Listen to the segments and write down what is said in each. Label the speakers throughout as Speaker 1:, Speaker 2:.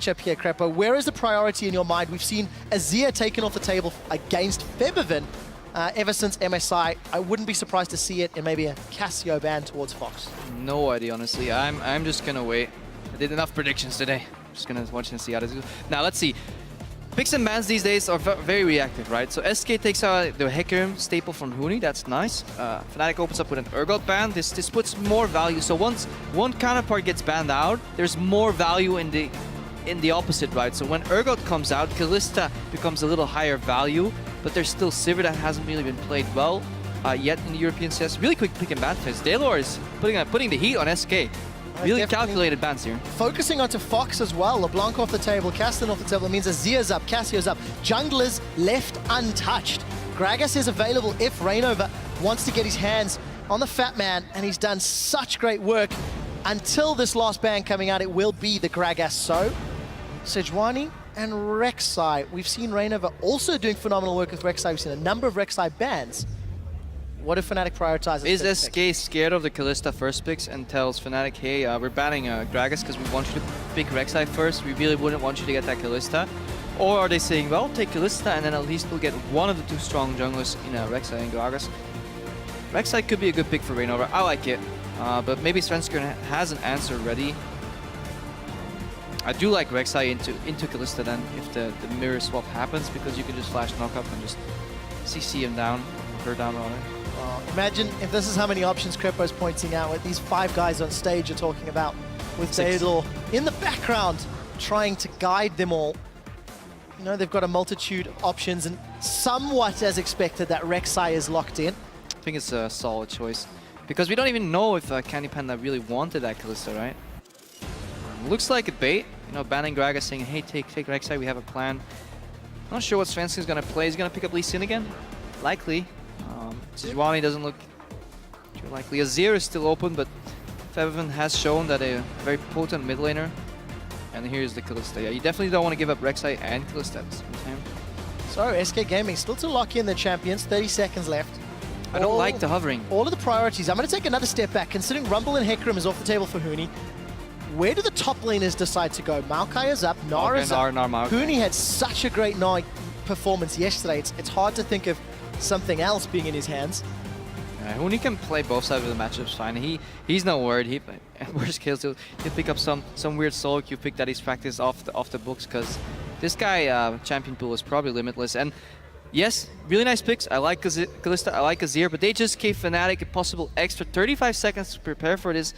Speaker 1: matchup here, Crepo. Where is the priority in your mind? We've seen Azir taken off the table against Febiven ever since MSI. I wouldn't be surprised to see it in maybe a Cassio ban towards Fox.
Speaker 2: No idea, honestly. I'm just gonna wait. I did enough predictions today. Just gonna watch and see how this goes. Now let's see. Picks and bans these days are very reactive, right? So SK takes out the Hecarim staple from Huni, that's nice. Fnatic opens up with an Urgot ban. This puts more value. So once one counterpart gets banned out, there's more value in the opposite, right? So when Urgot comes out, Kalista becomes a little higher value, but there's still Sivir that hasn't really been played well yet in the European CS. Really quick pick and ban phase. Daylor is putting the heat on SK. Really calculated bans here.
Speaker 1: Focusing onto Fox as well. LeBlanc off the table, Castan off the table. It means Azir's up, Cassio's up. Junglers left untouched. Gragas is available if Reignover wants to get his hands on the Fat Man, and he's done such great work. Until this last ban coming out, it will be the Gragas. So, Sejuani and Rek'Sai. We've seen Reignover also doing phenomenal work with Rek'Sai. We've seen a number of Rek'Sai bans. What if Fnatic prioritizes?
Speaker 2: Is SK scared of the Kalista first picks and tells Fnatic, hey, we're banning Gragas because we want you to pick Rek'Sai first. We really wouldn't want you to get that Kalista. Or are they saying, well, take Kalista and then at least we'll get one of the two strong junglers in Rek'Sai and Gragas. Rek'Sai could be a good pick for Reignover. I like it. But maybe Svenskeren has an answer ready. I do like Rek'Sai into Kalista then if the mirror swap happens, because you can just flash knock up and just CC him down, her down rather.
Speaker 1: Imagine if this is how many options Crepo's pointing out, with these 5 guys on stage you're talking about, with Daedalor in the background trying to guide them all. You know, they've got a multitude of options, and somewhat as expected that Rek'Sai is locked in.
Speaker 2: I think it's a solid choice, because we don't even know if Candy Panda really wanted that Kalista, right? Looks like a bait, you know, banning Gragas, saying, hey, take Rek'Sai, we have a plan. Not sure what Svensken's gonna play. He's gonna pick up Lee Sin again? Likely. Sejuani doesn't look too likely. Azir is still open, but Febiven has shown that a very potent mid laner. And here's the Kalista. Yeah, you definitely don't want to give up Rek'Sai and Kalista at the same time.
Speaker 1: So, SK Gaming still to lock in the champions, 30 seconds left.
Speaker 2: I don't like the hovering.
Speaker 1: All of the priorities. I'm going to take another step back. Considering Rumble and Hecarim is off the table for Huni, where do the top laners decide to go? Maokai is up, Nara is up. Huni had such a great Nara performance yesterday. It's hard to think of something else being in his hands.
Speaker 2: Huni can play both sides of the matchups fine. He's not worried. Worst case, he'll pick up some weird solo queue pick that he's practiced off the books, because this guy champion pool is probably limitless. And yes, really nice picks. I like Kalista, I like Azir, but they just gave Fnatic a possible extra 35 seconds to prepare for this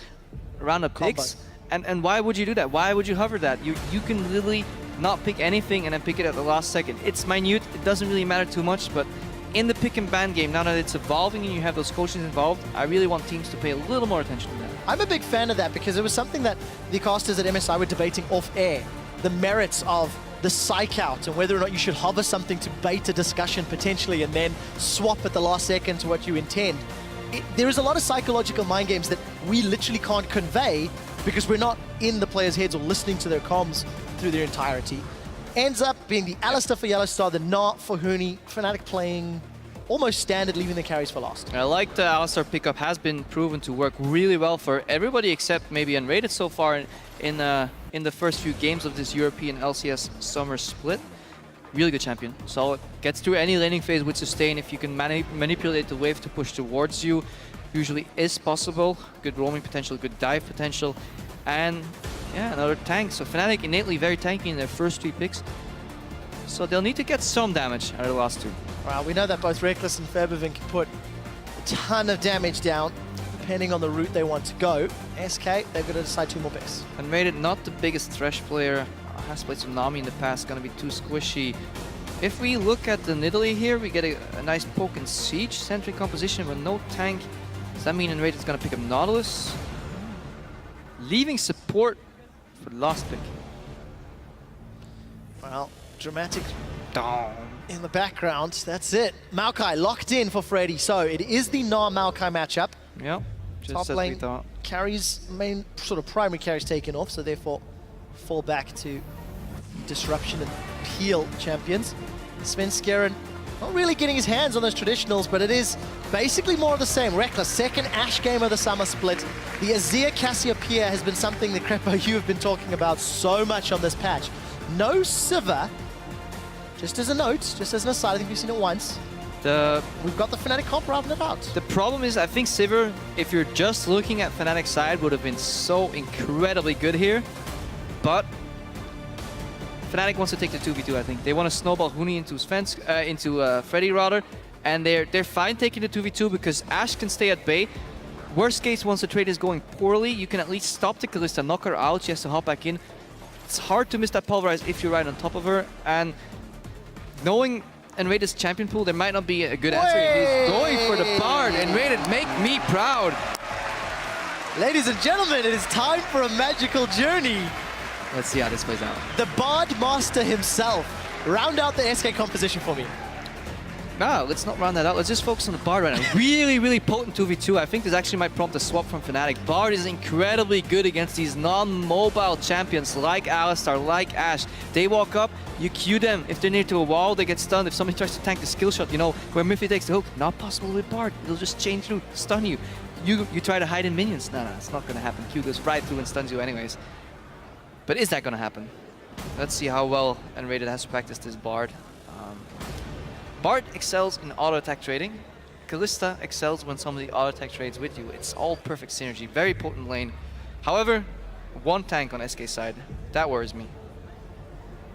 Speaker 2: round of picks. And why would you do that? Why would you hover that? You can literally not pick anything and then pick it at the last second. It's minute. It doesn't really matter too much, but in the pick and ban game, now that it's evolving and you have those coaches involved, I really want teams to pay a little more attention to that.
Speaker 1: I'm a big fan of that, because it was something that the casters at MSI were debating off air. The merits of the psych out and whether or not you should hover something to bait a discussion potentially and then swap at the last second to what you intend. There is a lot of psychological mind games that we literally can't convey because we're not in the players' heads or listening to their comms through their entirety. Ends up being the Alistair for Yellowstar, the Nart for Huni. Fnatic playing almost standard, leaving the carries for last.
Speaker 2: I like the Alistair pickup. Has been proven to work really well for everybody except maybe Unrated so far in the first few games of this European LCS summer split. Really good champion. Solid. Gets through any laning phase with sustain. If you can manipulate the wave to push towards you, usually is possible. Good roaming potential, good dive potential, and yeah, another tank. So Fnatic innately very tanky in their first 3 picks. So they'll need to get some damage out of the last 2.
Speaker 1: Well, we know that both Reckless and Febiven can put a ton of damage down, depending on the route they want to go. SK, they've got to decide 2 more picks.
Speaker 2: And made it not the biggest Thresh player. Has played some Nami in the past, gonna be too squishy. If we look at the Nidalee here, we get a nice poke and siege centric composition with no tank. Does that mean Unrated is gonna pick up Nautilus? Leaving support for the last pick.
Speaker 1: Well, dramatic in the background. That's it. Maokai locked in for Freddy. So it is the Maokai matchup.
Speaker 2: Yep. Just
Speaker 1: top
Speaker 2: as
Speaker 1: lane
Speaker 2: we thought.
Speaker 1: carries, main sort of primary carries taken off, so therefore fall back to Disruption and Peel champions. Svenskeren Not really getting his hands on those traditionals, but it is basically more of the same. Reckless, second Ashe game of the summer split. The Azir Cassiopeia has been something that Crepo, you have been talking about so much on this patch. No Sivir, just as a note, just as an aside, I think we've seen it once. We've got the Fnatic comp rounding it out.
Speaker 2: The problem is, I think Sivir, if you're just looking at Fnatic's side, would have been so incredibly good here. But Fnatic wants to take the 2v2, I think. They want to snowball Huni into Freddy rather, and they're fine taking the 2v2 because Ashe can stay at bay. Worst case, once the trade is going poorly, you can at least stop the Kalista, knock her out, she has to hop back in. It's hard to miss that Pulverize if you're right on top of her, and knowing Enraided's champion pool, there might not be a good answer. He's going for the Bard. Enraided, make me proud.
Speaker 1: Ladies and gentlemen, it is time for a magical journey.
Speaker 2: Let's see how this plays out.
Speaker 1: The Bard Master himself. Round out the SK composition for me.
Speaker 2: No, let's not round that out. Let's just focus on the Bard right now. Really, really potent 2v2. I think this actually might prompt a swap from Fnatic. Bard is incredibly good against these non-mobile champions like Alistar, like Ashe. They walk up, you Q them. If they're near to a wall, they get stunned. If somebody tries to tank the skill shot, you know, where Miffy takes the hook, not possible with Bard. It'll just chain through, stun you. You try to hide in minions. No, it's not going to happen. Q goes right through and stuns you anyways. But is that going to happen? Let's see how well Enraided has practiced this Bard. Bard excels in auto-attack trading. Kalista excels when somebody auto-attack trades with you. It's all perfect synergy, very potent lane. However, one tank on SK side, that worries me.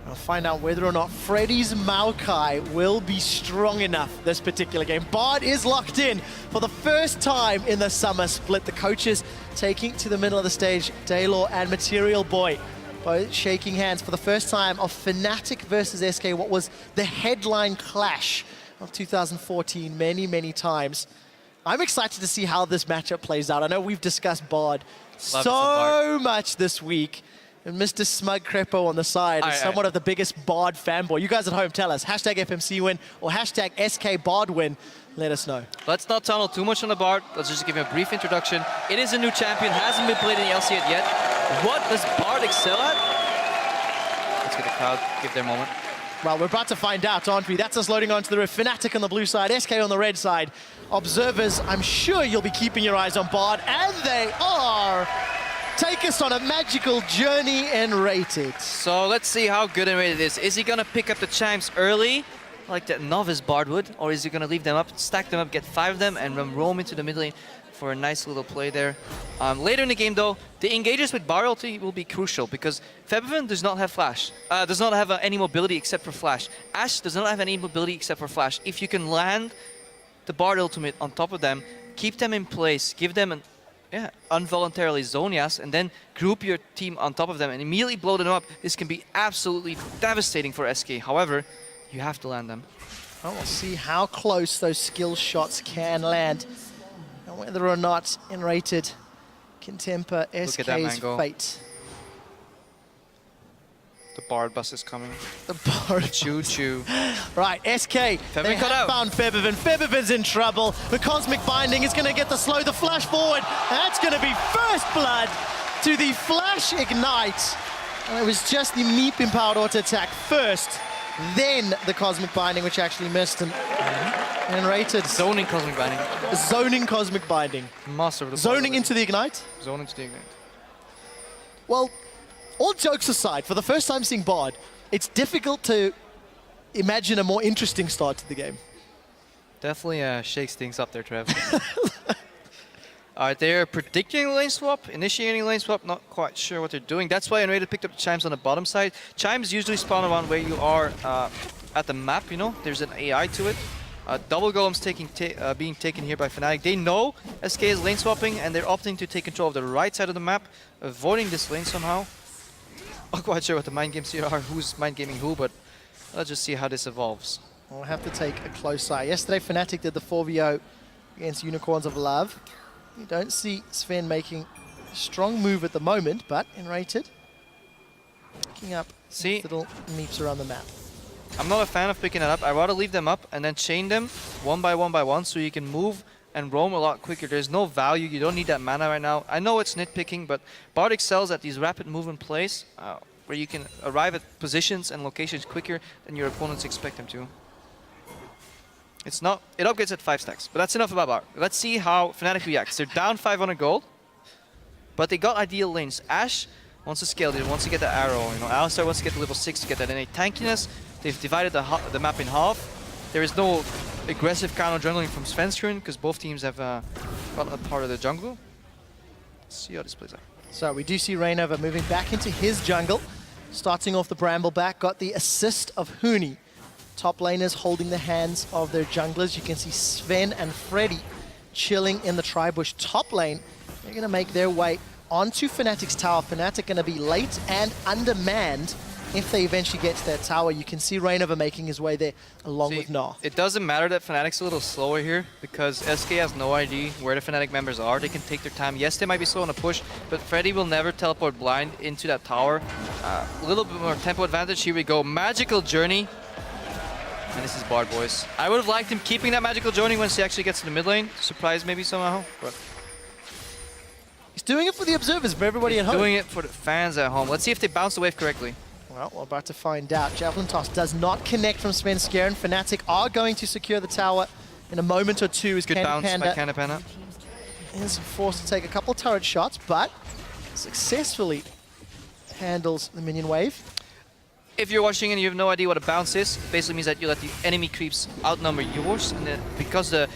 Speaker 1: I'll find out whether or not Freddy's Maokai will be strong enough this particular game. Bard is locked in for the first time in the summer split. The coaches taking to the middle of the stage, Daylor and Material Boy, both shaking hands for the first time of Fnatic versus SK, what was the headline clash of 2014 many, many times. I'm excited to see how this matchup plays out. I know we've discussed Bard so much this week. And Mr. Smug Crepo on the side is somewhat of the biggest Bard fanboy. You guys at home, tell us. Hashtag FMC win or hashtag SK Bard win. Let us know.
Speaker 2: Let's not tunnel too much on the Bard. Let's just give him a brief introduction. It is a new champion, hasn't been played in the LCS yet. What does Bard excel at? Let's get the crowd give their moment.
Speaker 1: Well, we're about to find out, aren't we? That's us loading onto the rift. Fnatic on the blue side, SK on the red side. Observers, I'm sure you'll be keeping your eyes on Bard, and they are. Take us on a magical journey Enraided.
Speaker 2: So let's see how good Enraided is. Is he gonna pick up the chimes early, like that novice Bard would, or is he gonna leave them up, stack them up, get 5 of them, and then roam into the mid lane for a nice little play there? Later in the game, though, the engages with Bard ulti will be crucial because Febiven does not have flash, does not have any mobility except for flash. Ashe does not have any mobility except for flash. If you can land the Bard ultimate on top of them, keep them in place, give them an involuntarily Zonias, and then group your team on top of them and immediately blow them up. This can be absolutely devastating for SK. However, you have to land them.
Speaker 1: Well, we'll see how close those skill shots can land and whether or not Enraided can temper SK's fate.
Speaker 3: The Bard bus is coming.
Speaker 1: The Bard
Speaker 2: Choo-choo.
Speaker 1: Right, SK, they have found Febiven. Febiven's in trouble. The Cosmic Binding is going to get the slow, the flash forward. That's going to be first blood to the Flash Ignite. And it was just the Meep empowered auto attack first, then the Cosmic Binding, which actually missed him. Enraided.
Speaker 2: Zoning Cosmic Binding.
Speaker 1: Zoning Cosmic Binding.
Speaker 2: Master of the
Speaker 1: Zoning into the Ignite?
Speaker 2: Zoning into the Ignite.
Speaker 1: Well, all jokes aside, for the first time seeing Bard, it's difficult to imagine a more interesting start to the game.
Speaker 2: Definitely shakes things up there, Trev. Alright, they're predicting a lane swap, initiating a lane swap, not quite sure what they're doing. That's why Enraided picked up the chimes on the bottom side. Chimes usually spawn around where you are at the map, you know? There's an AI to it. Double Golem's being taken here by Fnatic. They know SK is lane swapping, and they're opting to take control of the right side of the map, avoiding this lane somehow. Not quite sure what the mind games here are, who's mind gaming who, but let's just see how this evolves.
Speaker 1: We'll have to take a close eye. Yesterday, Fnatic did the 4v0 against Unicorns of Love. You don't see Sven making a strong move at the moment, but Enraided picking up little meeps around the map.
Speaker 2: I'm not a fan of picking it up. I'd rather leave them up and then chain them one by one so you can move and roam a lot quicker. There's no value. You don't need that mana right now. I know it's nitpicking, but Bard excels at these rapid movement plays where you can arrive at positions and locations quicker than your opponents expect them to. It's not. It upgrades at 5 stacks, but that's enough about Bar. Let's see how Fnatic reacts. They're down 500 gold, but they got ideal lanes. Ashe wants to scale, he wants to get the arrow. You know, Alistar wants to get to level 6 to get that innate tankiness. They've divided the map in half. There is no aggressive counter jungling from Svenskeren because both teams have got a part of the jungle. Let's see how this plays out.
Speaker 1: So we do see Rainover moving back into his jungle. Starting off the Brambleback, got the assist of Huni. Top laners holding the hands of their junglers. You can see Sven and Freddy chilling in the Tribush top lane. They're going to make their way onto Fnatic's tower. Fnatic going to be late and undermanned if they eventually get to that tower. You can see Rainover making his way there along with Gnar.
Speaker 2: It doesn't matter that Fnatic's a little slower here because SK has no idea where the Fnatic members are. They can take their time. Yes, they might be slow on a push, but Freddy will never teleport blind into that tower. A little bit more tempo advantage. Here we go. Magical Journey. And this is Bard, boys. I would have liked him keeping that Magical Journey once he actually gets to the mid lane. Surprise maybe somehow. But
Speaker 1: he's doing it for the observers, for everybody at home.
Speaker 2: Doing it for the fans at home. Let's see if they bounce the wave correctly.
Speaker 1: Well, we're about to find out. Javelin Toss does not connect from Svenskeren. Fnatic are going to secure the tower in a moment or two. As
Speaker 2: Good bounce by Candy Panda.
Speaker 1: Is forced to take a couple turret shots, but successfully handles the minion wave.
Speaker 2: If you're watching and you have no idea what a bounce is, it basically means that you let the enemy creeps outnumber yours, and then because the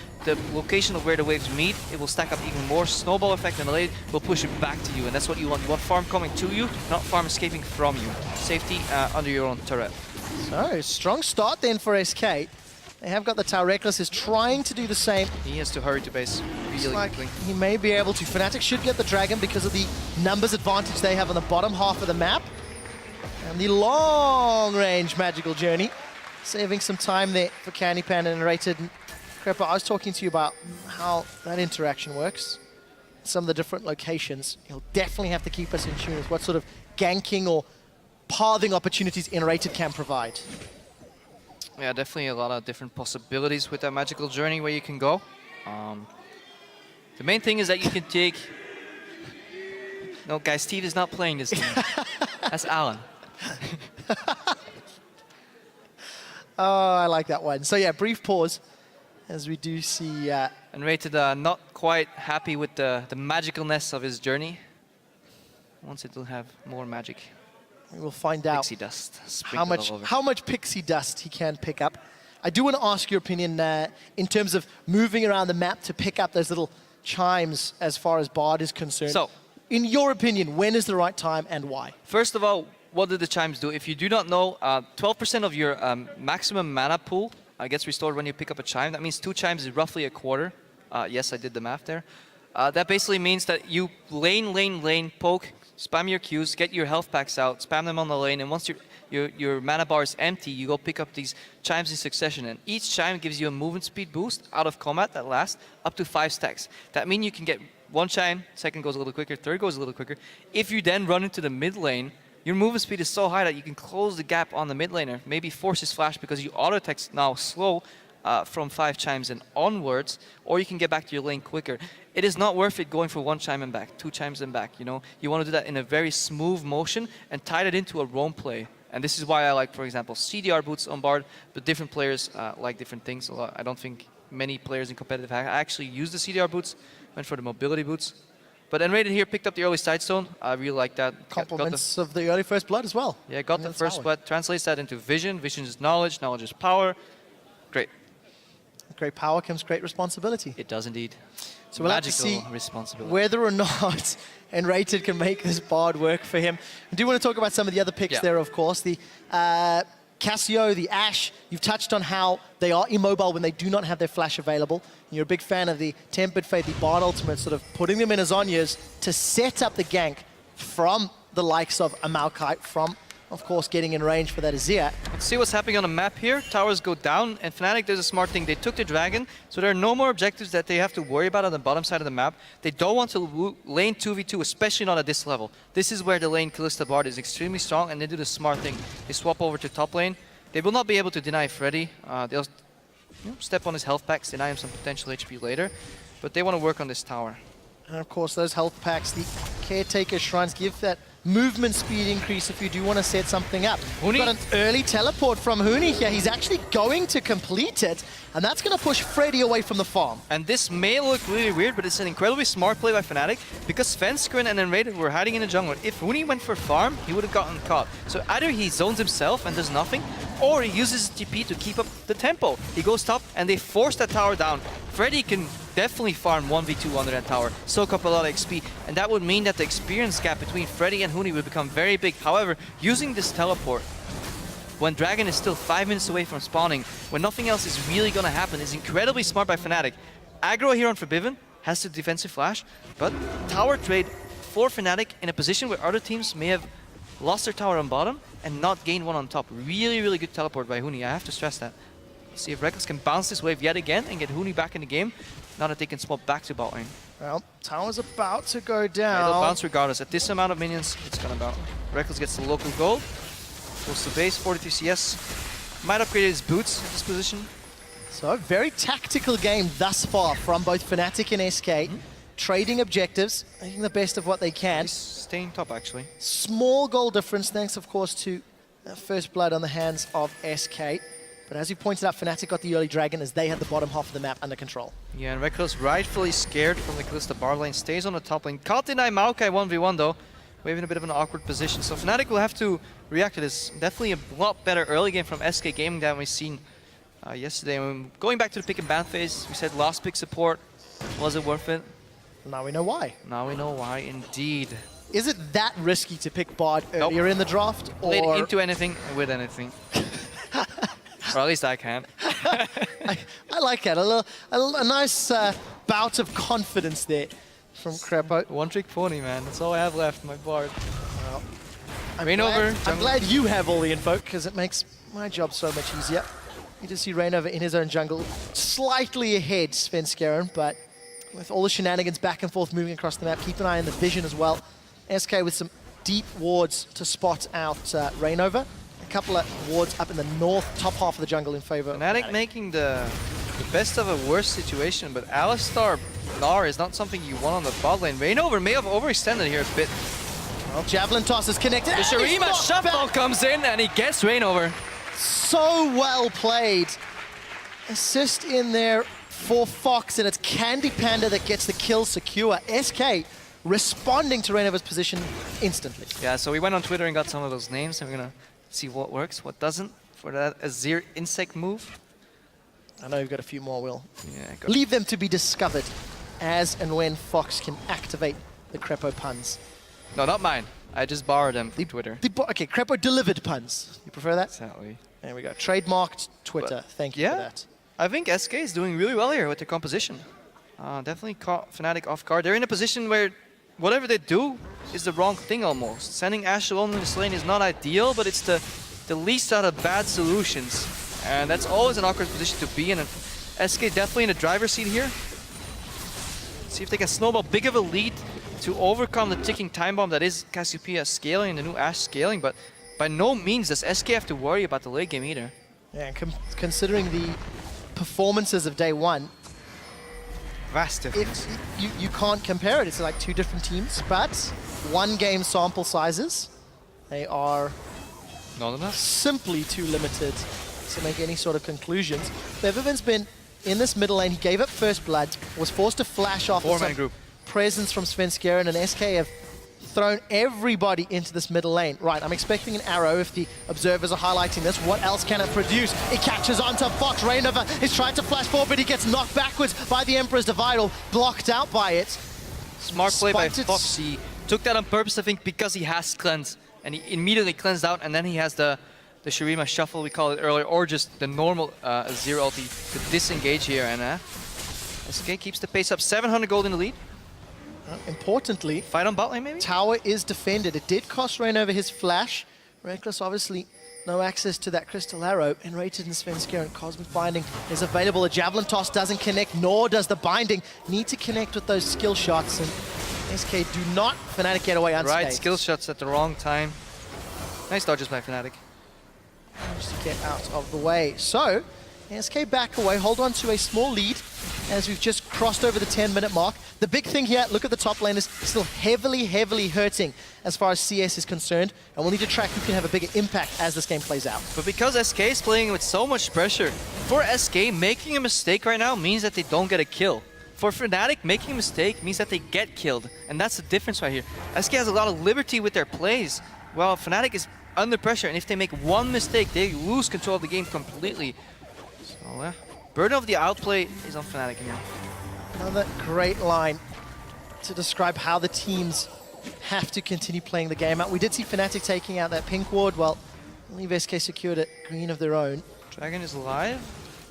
Speaker 2: location of where the waves meet, it will stack up even more. Snowball effect and the lane will push it back to you, and that's what you want. You want farm coming to you, not farm escaping from you. Safety under your own turret.
Speaker 1: So, strong start then for SK. They have got the tower. Reckless is trying to do the same.
Speaker 2: He has to hurry to base really quickly.
Speaker 1: He may be able to. Fnatic should get the dragon because of the numbers advantage they have on the bottom half of the map. And the long-range Magical Journey, saving some time there for Candy Panda and Rated. Crepa, I was talking to you about how that interaction works. Some of the different locations. He'll definitely have to keep us in tune with what sort of ganking or pathing opportunities Rated can provide.
Speaker 2: Yeah, definitely a lot of different possibilities with that Magical Journey where you can go. The main thing is that you can take... No, guys, Steve is not playing this game. That's Alan.
Speaker 1: Oh, I like that one. So yeah, brief pause as we do see...
Speaker 2: And Rated not quite happy with the magicalness of his journey. Wants it to have more magic.
Speaker 1: We will find out
Speaker 2: Pixie dust.
Speaker 1: how much pixie dust he can pick up. I do want to ask your opinion in terms of moving around the map to pick up those little chimes as far as Bard is concerned.
Speaker 2: So,
Speaker 1: in your opinion, when is the right time and why?
Speaker 2: First of all, what do the chimes do? If you do not know, 12% of your maximum mana pool gets restored when you pick up a chime. That means 2 chimes is roughly a quarter. Yes, I did the math there. That basically means that you lane, poke, spam your Qs, get your health packs out, spam them on the lane, and once your mana bar is empty, you go pick up these chimes in succession. And each chime gives you a movement speed boost out of combat that lasts up to 5 stacks. That means you can get 1 chime, second goes a little quicker, third goes a little quicker. If you then run into the mid lane, your movement speed is so high that you can close the gap on the mid laner, maybe force his flash because you auto-attack's now slow from 5 chimes and onwards, or you can get back to your lane quicker. It is not worth it going for 1 chime and back, 2 chimes and back, you know? You want to do that in a very smooth motion and tie that into a roam play. And this is why I like, for example, CDR boots on Bard, but different players like different things. I don't think many players in competitive actually use the CDR boots, went for the mobility boots. But Enrated here picked up the early Sidestone. I really like that.
Speaker 1: Compliments of the early First Blood as well.
Speaker 2: Yeah, got the First Blood. Translates that into Vision. Vision is knowledge. Knowledge is power. Great.
Speaker 1: Great power comes great responsibility.
Speaker 2: It does indeed.
Speaker 1: So we'll have to see whether or not Enrated can make this Bard work for him. I do want to talk about some of the other picks there, of course. The Cassio, the Ashe, you've touched on how they are immobile when they do not have their flash available. You're a big fan of the Tempered Fate, the Bard Ultimate, sort of putting them in as Zhonya's to set up the gank from the likes of a Maokai, from, of course, getting in range for that Azir.
Speaker 2: Let's see what's happening on the map here. Towers go down, and Fnatic does a smart thing. They took the dragon, so there are no more objectives that they have to worry about on the bottom side of the map. They don't want to lane 2v2, especially not at this level. This is where the lane Kalista Bard is extremely strong, and they do the smart thing. They swap over to top lane. They will not be able to deny Freddy. They'll step on his health packs, deny him some potential HP later, but they want to work on this tower.
Speaker 1: And of course, those health packs, the Caretaker Shrines give that movement speed increase if you do want to set something up.
Speaker 2: Huni?
Speaker 1: We've got an early teleport from Huni here. He's actually going to complete it, and that's going to push Freddy away from the farm.
Speaker 2: And this may look really weird, but it's an incredibly smart play by Fnatic because Fenskrin and Enrated were hiding in the jungle. If Huni went for farm, he would have gotten caught. So either he zones himself and does nothing, or he uses his TP to keep up the tempo. He goes top and they force that tower down. Freddy can definitely farm 1v2 under that tower, soak up a lot of XP, and that would mean that the experience gap between Freddy and Huni would become very big. However, using this teleport, when Dragon is still 5 minutes away from spawning, when nothing else is really gonna happen, is incredibly smart by Fnatic. Aggro here on Forbidden has the defensive flash, but tower trade for Fnatic in a position where other teams may have lost their tower on bottom and not gained one on top. Really, really good teleport by Huni, I have to stress that. See if Reckless can bounce this wave yet again and get Huni back in the game, now that they can swap back to bot lane.
Speaker 1: Well, tower's about to go
Speaker 2: Yeah,
Speaker 1: down.
Speaker 2: they'll bounce regardless. At this amount of minions, it's gonna bounce. Reckless gets the local gold, goes to base, 43 CS. Might upgrade his boots at this position.
Speaker 1: So, a very tactical game thus far from both Fnatic and SK. Trading objectives, making the best of what they can.
Speaker 2: He's staying top, actually.
Speaker 1: Small goal difference, thanks, of course, to first blood on the hands of SK. But as you pointed out, Fnatic got the early dragon as they had the bottom half of the map under control.
Speaker 2: Yeah, and Reckless rightfully scared from the Kalista bar lane, stays on the top lane. Can't deny Maokai 1v1 though. We're in a bit of an awkward position. So Fnatic will have to react to this. Definitely a lot better early game from SK Gaming than we've seen yesterday. Going back to the pick and ban phase, we said last pick support. Was it worth it?
Speaker 1: Now we know why.
Speaker 2: Now we know why, indeed.
Speaker 1: Is it that risky to pick Bard earlier in the draft?
Speaker 2: Played
Speaker 1: Or
Speaker 2: into anything and with anything. Or at least I can.
Speaker 1: I like that. A nice bout of confidence there from Crepo.
Speaker 2: One trick pony, man. That's all I have left, my Bard.
Speaker 1: Well, I'm glad you have all the info because it makes my job so much easier. You just see Reignover in his own jungle, slightly ahead Svenskeren, but with all the shenanigans back and forth moving across the map, keep an eye on the vision as well. SK with some deep wards to spot out Reignover. A couple of wards up in the north, top half of the jungle in favor of
Speaker 2: Fnatic making the best of a worse situation, but Alistar Gnar is not something you want on the bot lane. Reignover may have overextended here a bit.
Speaker 1: Well, Javelin toss is connected.
Speaker 2: The Shurima Shuffle comes in and he gets Reignover.
Speaker 1: So well played. Assist in there for Fox, and it's Candy Panda that gets the kill secure. SK responding to Reignover's position instantly.
Speaker 2: Yeah, so we went on Twitter and got some of those names, and we're gonna see what works, what doesn't for that Azir insect move.
Speaker 1: I know you've got a few more, Will.
Speaker 2: Yeah,
Speaker 1: Leave them to be discovered as and when Fox can activate the Crepo puns.
Speaker 2: No, not mine. I just borrowed them from Twitter.
Speaker 1: Okay, Crepo delivered puns. You prefer that?
Speaker 2: Exactly.
Speaker 1: There we go. Trademarked Twitter. Thank you for that.
Speaker 2: I think SK is doing really well here with their composition. Definitely caught Fnatic off guard. They're in a position where whatever they do is the wrong thing almost. Sending Ashe alone in this lane is not ideal, but it's the least out of bad solutions. And that's always an awkward position to be in. And SK definitely in the driver's seat here. See if they can snowball big of a lead to overcome the ticking time bomb that is Cassiopeia scaling and the new Ashe scaling, but by no means does SK have to worry about the late game either.
Speaker 1: Yeah, considering the performances of day one,
Speaker 2: Vast difference.
Speaker 1: you can't compare it. It's like two different teams, but one game sample sizes. They are
Speaker 2: Not enough.
Speaker 1: simply too limited to make any sort of conclusions. Bevervin's been in this middle lane. He gave up first blood, was forced to flash off
Speaker 2: Four-man
Speaker 1: some
Speaker 2: group.
Speaker 1: presence from Svenskeren, and SK have thrown everybody into this middle lane. Right, I'm expecting an arrow if the observers are highlighting this. What else can it produce? It catches onto Fox. Reignover is trying to flash forward, but he gets knocked backwards by the Emperor's Dividal, blocked out by it.
Speaker 2: Smart play by
Speaker 1: Spiked it.
Speaker 2: Fox. He took that on purpose, I think, because he has cleanse. And he immediately cleansed out, and then he has the Shurima Shuffle, we called it earlier, or just the normal Azir ulti to disengage here. And SK keeps the pace up. 700 gold in the lead.
Speaker 1: Importantly,
Speaker 2: Fight on bot lane, maybe?
Speaker 1: tower is defended. It did cost Reignover his flash. Reckless, obviously, no access to that Crystal Arrow. And Rated and Svenskeren, Cosmic Binding is available. The Javelin Toss doesn't connect, nor does the Binding. Need to connect with those skill shots, and SK do not Fnatic get away unscathed.
Speaker 2: Right, skill shots at the wrong time. Nice dodges by Fnatic.
Speaker 1: Managed to get out of the way. So, SK back away, hold on to a small lead as we've just crossed over the 10-minute mark. The big thing here, look at the top lane, is still heavily hurting as far as CS is concerned, and we'll need to track who can have a bigger impact as this game plays out.
Speaker 2: But because SK is playing with so much pressure, for SK, making a mistake right now means that they don't get a kill. For Fnatic, making a mistake means that they get killed, and that's the difference right here. SK has a lot of liberty with their plays, while Fnatic is under pressure, and if they make one mistake, they lose control of the game completely. So, burden of the outplay is on Fnatic here.
Speaker 1: Another great line to describe how the teams have to continue playing the game out. We did see Fnatic taking out that pink ward. Well, I believe SK secured a green of their own.
Speaker 2: Dragon is alive.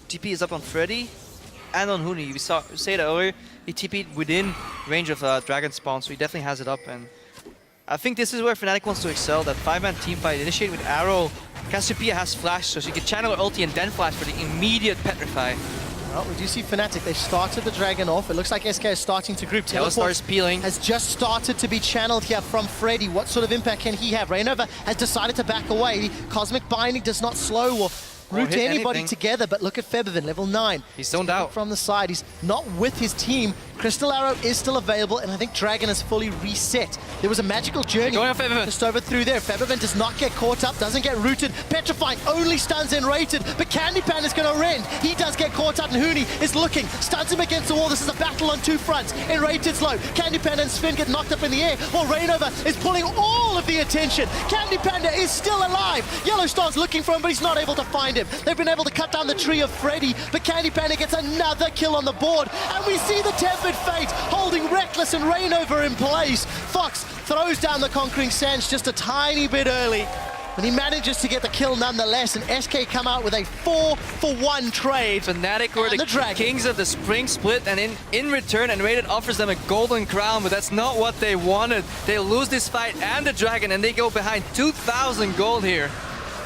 Speaker 2: TP is up on Freddy and on Huni. We saw say it earlier. He TP'd within range of Dragon spawn, so he definitely has it up. And I think this is where Fnatic wants to excel. That 5-man team fight initiated with Arrow. Cassiopeia has flash, so she can channel her ulti and then flash for the immediate petrify.
Speaker 1: Well, we do see Fnatic. They've started the Dragon off. It looks like SK is starting to group.
Speaker 2: Teleport is peeling.
Speaker 1: Has just started to be channeled here from Freddy. What sort of impact can he have? Reignover has decided to back away. Cosmic Binding does not slow or root anybody
Speaker 2: anything
Speaker 1: together, but look at Febiven, level 9.
Speaker 2: He's zoned out.
Speaker 1: From the side, he's not with his team. Crystal Arrow is still available, and I think Dragon is fully reset. There was a magical journey
Speaker 2: going on Febiven.
Speaker 1: just over through there. Febiven does not get caught up, doesn't get rooted. Petrifying only stuns Enrated, but Candy Pan is going to rend. He does get caught up, and Huni is looking, stuns him against the wall. This is a battle on two fronts. Enrated's low. Candy Panda and Sven get knocked up in the air, while Reignover is pulling all of the attention. Candy Panda is still alive. Yellowstar's looking for him, but he's not able to find him. They've been able to cut down the tree of Freddy, but Candy Panda gets another kill on the board, and we see the Tempered Fate holding Reckless and Reignover in place. Fox throws down the Conquering Sands just a tiny bit early, but he manages to get the kill nonetheless, and SK come out with a 4-for-1 trade.
Speaker 2: Fnatic were the kings of the spring split, and in return, Enrated offers them a golden crown, but that's not what they wanted. They lose this fight and the Dragon, and they go behind 2,000 gold here.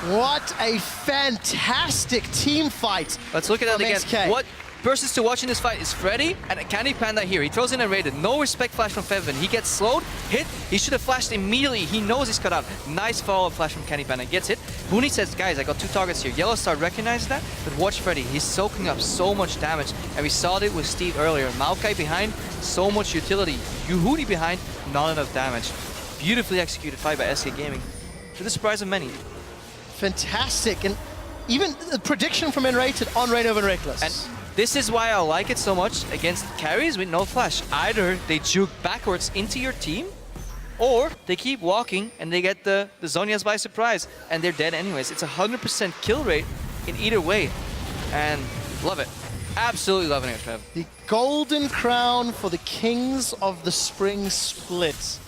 Speaker 1: What a fantastic team fight.
Speaker 2: Let's look at that again.
Speaker 1: SK.
Speaker 2: What versus to watching this fight is Freddy and Candy Panda here. He throws in a rated. No respect flash from Febiven. He gets slowed, hit. He should have flashed immediately. He knows he's cut out. Nice follow-up flash from Candy Panda. Gets hit. Huni says, guys, I got 2 targets here. Yellowstar recognizes that, but watch Freddy. He's soaking up so much damage. And we saw it with Steve earlier. Maokai behind, so much utility. Huni behind, not enough damage. Beautifully executed fight by SK Gaming. To the surprise of many.
Speaker 1: Fantastic. And even the prediction from Enrated on Reignover and Reckless.
Speaker 2: And this is why I like it so much against carries with no flash. Either they juke backwards into your team, or they keep walking and they get the Zhonya's by surprise, and they're dead anyways. It's 100% kill rate in either way, and love it. Absolutely loving it, Trev.
Speaker 1: The golden crown for the kings of the spring split.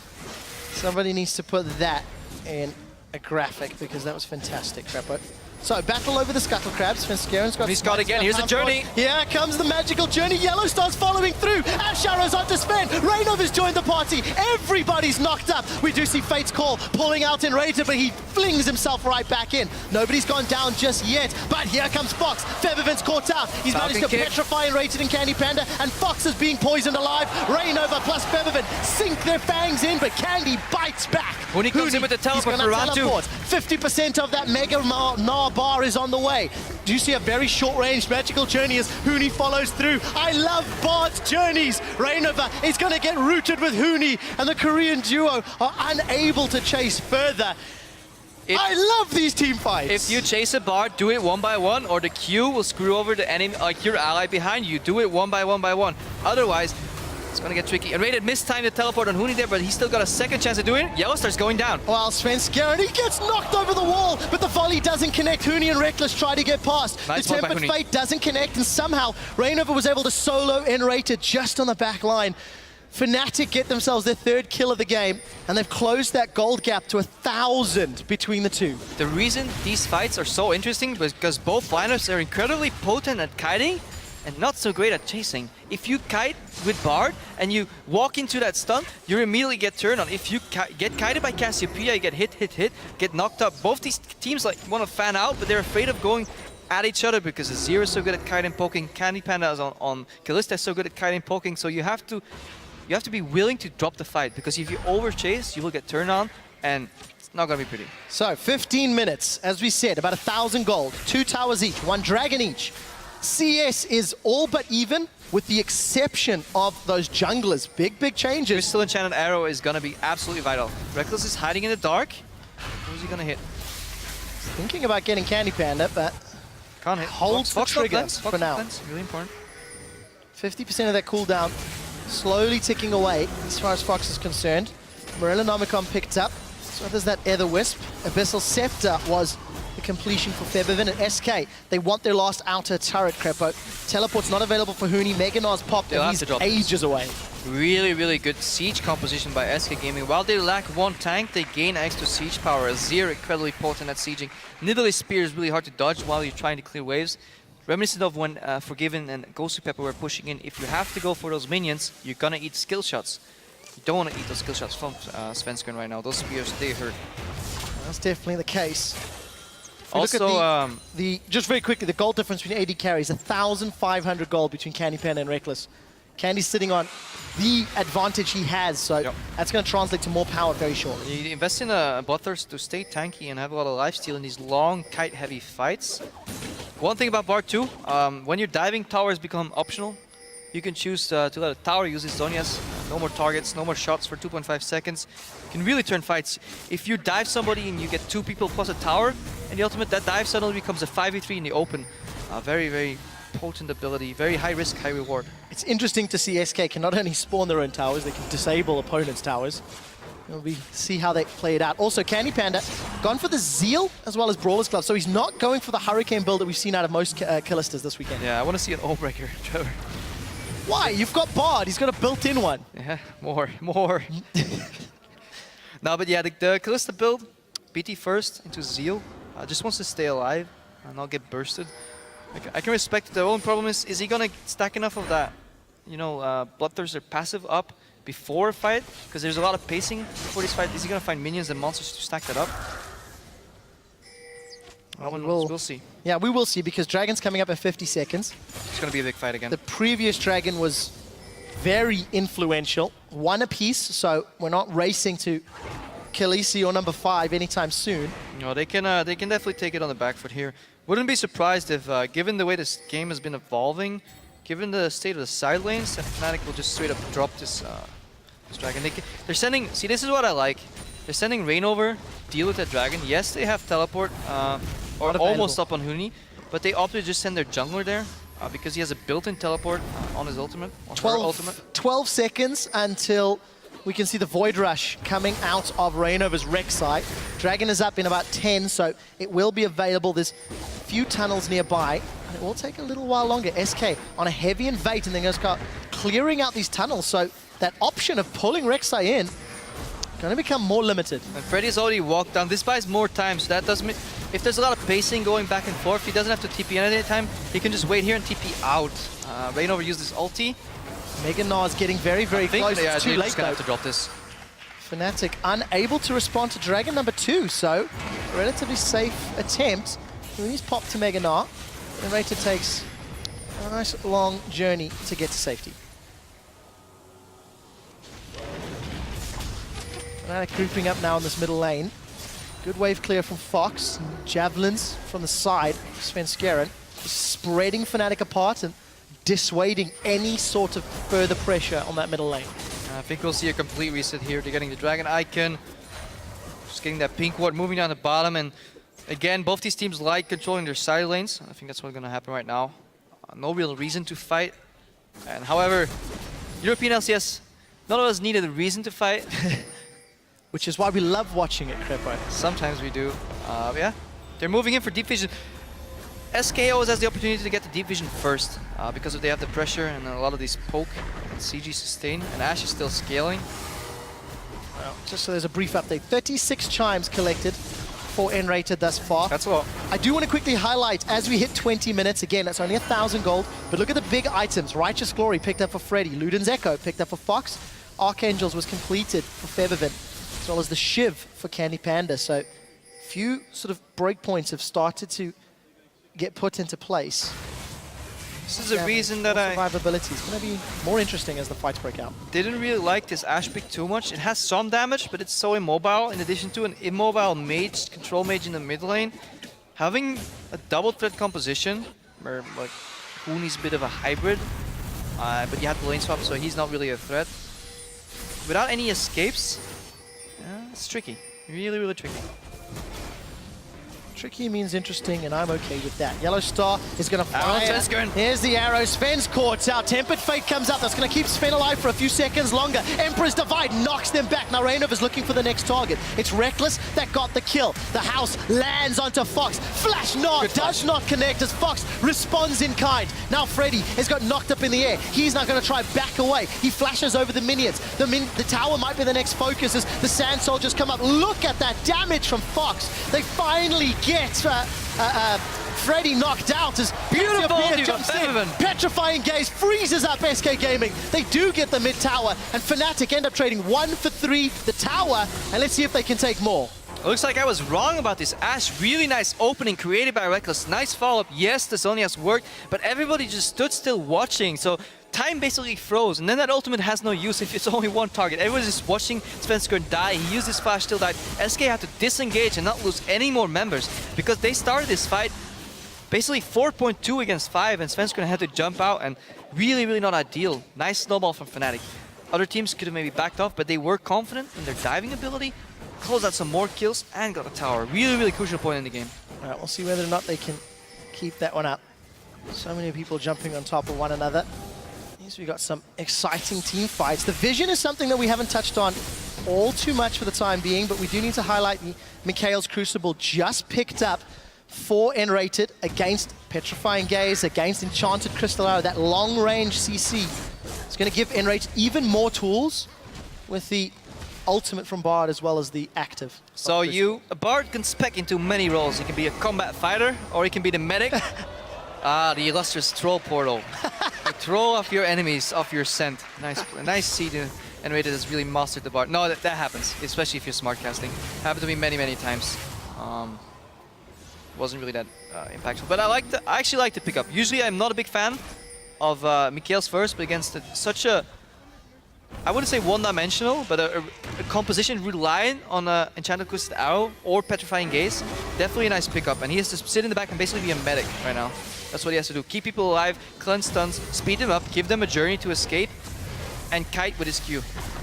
Speaker 1: Somebody needs to put that in a graphic because that was fantastic, Trappo. So, battle over the Scuttle Crabs. Svenskaren's got...
Speaker 2: He's got again. Here's the journey.
Speaker 1: Here comes the magical journey. Yellowstar's following through. Ash Arrow's onto Sven. Reignover's joined the party. Everybody's knocked up. We do see Fate's Call pulling out Enrated, but he flings himself right back in. Nobody's gone down just yet, but here comes Fox. Febiven's caught out. He's managed to petrify Enrated and Candy Panda, and Fox is being poisoned alive. Reignover plus Febiven sink their fangs in, but Candy bites back.
Speaker 2: Huni comes in with the teleport for round 2.
Speaker 1: 50% of that Mega Gnar bar is on the way. Do you see a very short-range magical journey as Huni follows through? I love Bard's journeys. Reignover is going to get rooted with Huni, and the Korean duo are unable to chase further. I love these team fights.
Speaker 2: If you chase a Bard, do it 1 by 1, or the Q will screw over the enemy, like your ally behind you. Do it 1 by 1 by 1. Otherwise, it's going to get tricky. And Rated mistimed the teleport on Huni there, but he's still got a second chance of doing it. Yellowstar's going down.
Speaker 1: Well, Svenskaren, he gets knocked over the wall, but the volley doesn't connect. Huni and Reckless try to get past.
Speaker 2: Nice
Speaker 1: the Tempered Fate doesn't connect, and somehow Reignover was able to solo Enrated just on the back line. Fnatic get themselves their 3rd kill of the game, and they've closed that gold gap to 1,000 between the two.
Speaker 2: The reason these fights are so interesting is because both lineups are incredibly potent at kiting and not so great at chasing. If you kite with Bard and you walk into that stun, you immediately get turned on. If you get kited by Cassiopeia, you get hit, get knocked up. Both these teams like want to fan out, but they're afraid of going at each other because Azir is so good at kiting poking, Candy Panda is on Kalista is so good at kiting poking, so you have to be willing to drop the fight, because if you over chase, you will get turned on, and It's not gonna be pretty.
Speaker 1: So 15 minutes, as we said, about 1,000 gold, 2 towers each, 1 dragon each. CS is all but even, with the exception of those junglers. Big changes.
Speaker 2: Crystal Enchanted Arrow is gonna be absolutely vital. Reckless is hiding in the dark. Who's he gonna hit?
Speaker 1: Thinking about getting Candy Panda, but
Speaker 2: Can't hit.
Speaker 1: holds the trigger for now.
Speaker 2: Really important.
Speaker 1: 50% of that cooldown slowly ticking away as far as Fox is concerned. Morella Nomicon picked up. So there's that Ether Wisp. Abyssal Scepter was the completion for Febiven and SK. They want their last outer turret, Crepo. Teleport's not available for Huni. Meganar's popped
Speaker 2: They'll
Speaker 1: and
Speaker 2: have
Speaker 1: he's
Speaker 2: to drop
Speaker 1: ages away.
Speaker 2: Really good siege composition by SK Gaming. While they lack 1 tank, they gain extra siege power. Azir incredibly potent at sieging. Nidalee Spear is really hard to dodge while you're trying to clear waves. Reminiscent of when Forgiven and Ghostly Pepper were pushing in. If you have to go for those minions, you're gonna eat skill shots. You don't want to eat those skill shots from Svensson right now. Those spears, they hurt.
Speaker 1: That's definitely the case.
Speaker 2: Also,
Speaker 1: just very quickly, the gold difference between AD carries, 1,500 gold between Candy Panda and Reckless. Candy's sitting on the advantage he has, so that's going to translate to more power very shortly.
Speaker 2: you invest in a Bloodthirst to stay tanky and have a lot of lifesteal in these long, kite-heavy fights. One thing about Bard 2, when you're diving, towers become optional. You can choose to let a tower use his Zonias. No more targets, no more shots for 2.5 seconds. You can really turn fights. If you dive somebody and you get 2 people plus a tower, and the ultimate, that dive suddenly becomes a 5v3 in the open. Very potent ability, very high risk, high reward.
Speaker 1: It's interesting to see SK can not only spawn their own towers, they can disable opponents' towers. We'll see how they play it out. Also, Candy Panda gone for the Zeal as well as Brawler's Glove, so he's not going for the Hurricane build that we've seen out of most Killisters this weekend.
Speaker 2: Yeah, I want to see an Oathbreaker, Trevor.
Speaker 1: Why? You've got Bard. He's got a built-in one.
Speaker 2: Yeah, more. No, but yeah, the Kalista build, BT first into Zeal, just wants to stay alive and not get bursted. I can respect it. The only problem is he gonna stack enough of that, Bloodthirster passive up before a fight? Because there's a lot of pacing before this fight. Is he gonna find minions and monsters to stack that up? We'll see.
Speaker 1: Yeah, we will see, because Dragon's coming up in 50 seconds.
Speaker 2: It's gonna be a big fight again.
Speaker 1: The previous Dragon was very influential. 1 apiece, so we're not racing to Khaleesi or number 5 anytime soon.
Speaker 2: No, they can definitely take it on the back foot here. Wouldn't be surprised if, given the way this game has been evolving, given the state of the side lanes, that Fnatic will just straight up drop this Dragon. They're sending, see, this is what I like. They're sending Rain over, deal with that Dragon. Yes, they have teleport, or almost up on Huni, but they opted to just send their jungler there because he has a built-in teleport on his ultimate, or her ultimate.
Speaker 1: 12 seconds until we can see the Void Rush coming out of Reignover's Rek'Sai. Dragon is up in about 10, so it will be available. There's a few tunnels nearby, and it will take a little while longer. SK on a heavy invade, and then just got clearing out these tunnels, so that option of pulling Rek'Sai in going to become more limited.
Speaker 2: And Freddy's already walked down. This buys more time, so that doesn't mean... If there's a lot of pacing going back and forth, he doesn't have to TP in at any time. He can just wait here and TP out. Reignover used his ulti.
Speaker 1: Meganar is getting very close. It's too late,
Speaker 2: just gonna have to drop this.
Speaker 1: Fnatic unable to respond to Dragon number 2, so relatively safe attempt. He's popped to Meganar. And Rater takes a nice long journey to get to safety. Fnatic grouping up now in this middle lane. Good wave clear from Fox. Javelins from the side. Svenskeren spreading Fnatic apart and dissuading any sort of further pressure on that middle lane.
Speaker 2: I think we'll see a complete reset here. They're getting the Dragon Icon. Just getting that pink ward moving down the bottom. And again, both these teams like controlling their side lanes. I think that's what's going to happen right now. No real reason to fight. And however, European LCS, none of us needed a reason to fight.
Speaker 1: Which is why we love watching it, Crepo.
Speaker 2: Sometimes we do. Yeah, they're moving in for deep vision. SK always has the opportunity to get the deep vision first because if they have the pressure and a lot of these poke and CG sustain, and Ashe is still scaling.
Speaker 1: Well, just so there's a brief update, 36 chimes collected for N-rated thus far.
Speaker 2: That's a lot.
Speaker 1: I do want to quickly highlight, as we hit 20 minutes, again, that's only 1,000 gold, but look at the big items. Righteous Glory picked up for Freddy, Luden's Echo picked up for Fox, Archangels was completed for Febiven, as well as the Shiv for Candy Panda. So a few sort of breakpoints have started to get put into place.
Speaker 3: This is the reason that I
Speaker 1: survivability is going to be more interesting as the fights break out.
Speaker 3: didn't really like this Ashe pick too much. It has some damage, but it's so immobile. In addition to an immobile mage, control mage in the mid lane, having a double threat composition, where like Huni's a bit of a hybrid, but you have the lane swap, so he's not really a threat. Without any escapes, it's tricky. Really, really tricky.
Speaker 1: Tricky means interesting, and I'm okay with that. Yellow Star is going to fire.
Speaker 2: Sven.
Speaker 1: Here's the arrow. Sven's caught out. Tempered Fate comes out. That's going to keep Sven alive for a few seconds longer. Emperor's Divide knocks them back. Now Rainov is looking for the next target. It's Reckless that got the kill. The house lands onto Fox. Flash knock does not connect as Fox responds in kind. Now Freddy has got knocked up in the air. He's now going to try back away. He flashes over the minions. The tower might be the next focus as the Sand Soldiers come up. Look at that damage from Fox. They finally get Freddy knocked out as
Speaker 2: Beautiful
Speaker 1: jumps in. Petrifying Gaze freezes up SK Gaming. They do get the mid tower, and Fnatic end up trading 1 for 3 the tower, and let's see if they can take more.
Speaker 2: It looks like I was wrong about this. Ashe, really nice opening created by Reckless. Nice follow-up. Yes, this only has worked, but everybody just stood still watching. So time basically froze, and then that ultimate has no use if it's only one target. Everyone's just watching Svenskern die. He used his flash, still died. SK had to disengage and not lose any more members because they started this fight basically 4.2 against 5, and Svenskern had to jump out, and really, really not ideal. Nice snowball from Fnatic. Other teams could have maybe backed off, but they were confident in their diving ability, closed out some more kills, and got a tower. Really, really crucial point in the game.
Speaker 1: All right, we'll see whether or not they can keep that one up. So many people jumping on top of one another. We got some exciting team fights. The vision is something that we haven't touched on all too much for the time being, but we do need to highlight Mikhail's Crucible just picked up 4 N-rated against Petrifying Gaze, against Enchanted Crystal Arrow. That long-range CC is going to give N-rated even more tools with the ultimate from Bard as well as the active.
Speaker 2: So a Bard can spec into many roles. He can be a combat fighter, or he can be the medic. The illustrious troll portal. You throw off your enemies off your scent. Nice seed. And Rated has really mastered the Bard. No, that happens, especially if you're smart casting. Happened to me many, many times. Wasn't really that impactful, but I actually like to pick up. Usually, I'm not a big fan of Mikhail's first, but against such a, I wouldn't say one-dimensional, but a composition relying on Enchanted Crystal Arrow or Petrifying Gaze. Definitely a nice pickup, and he has to sit in the back and basically be a medic right now. That's what he has to do. Keep people alive, cleanse stuns, speed them up, give them a journey to escape, and kite with his Q.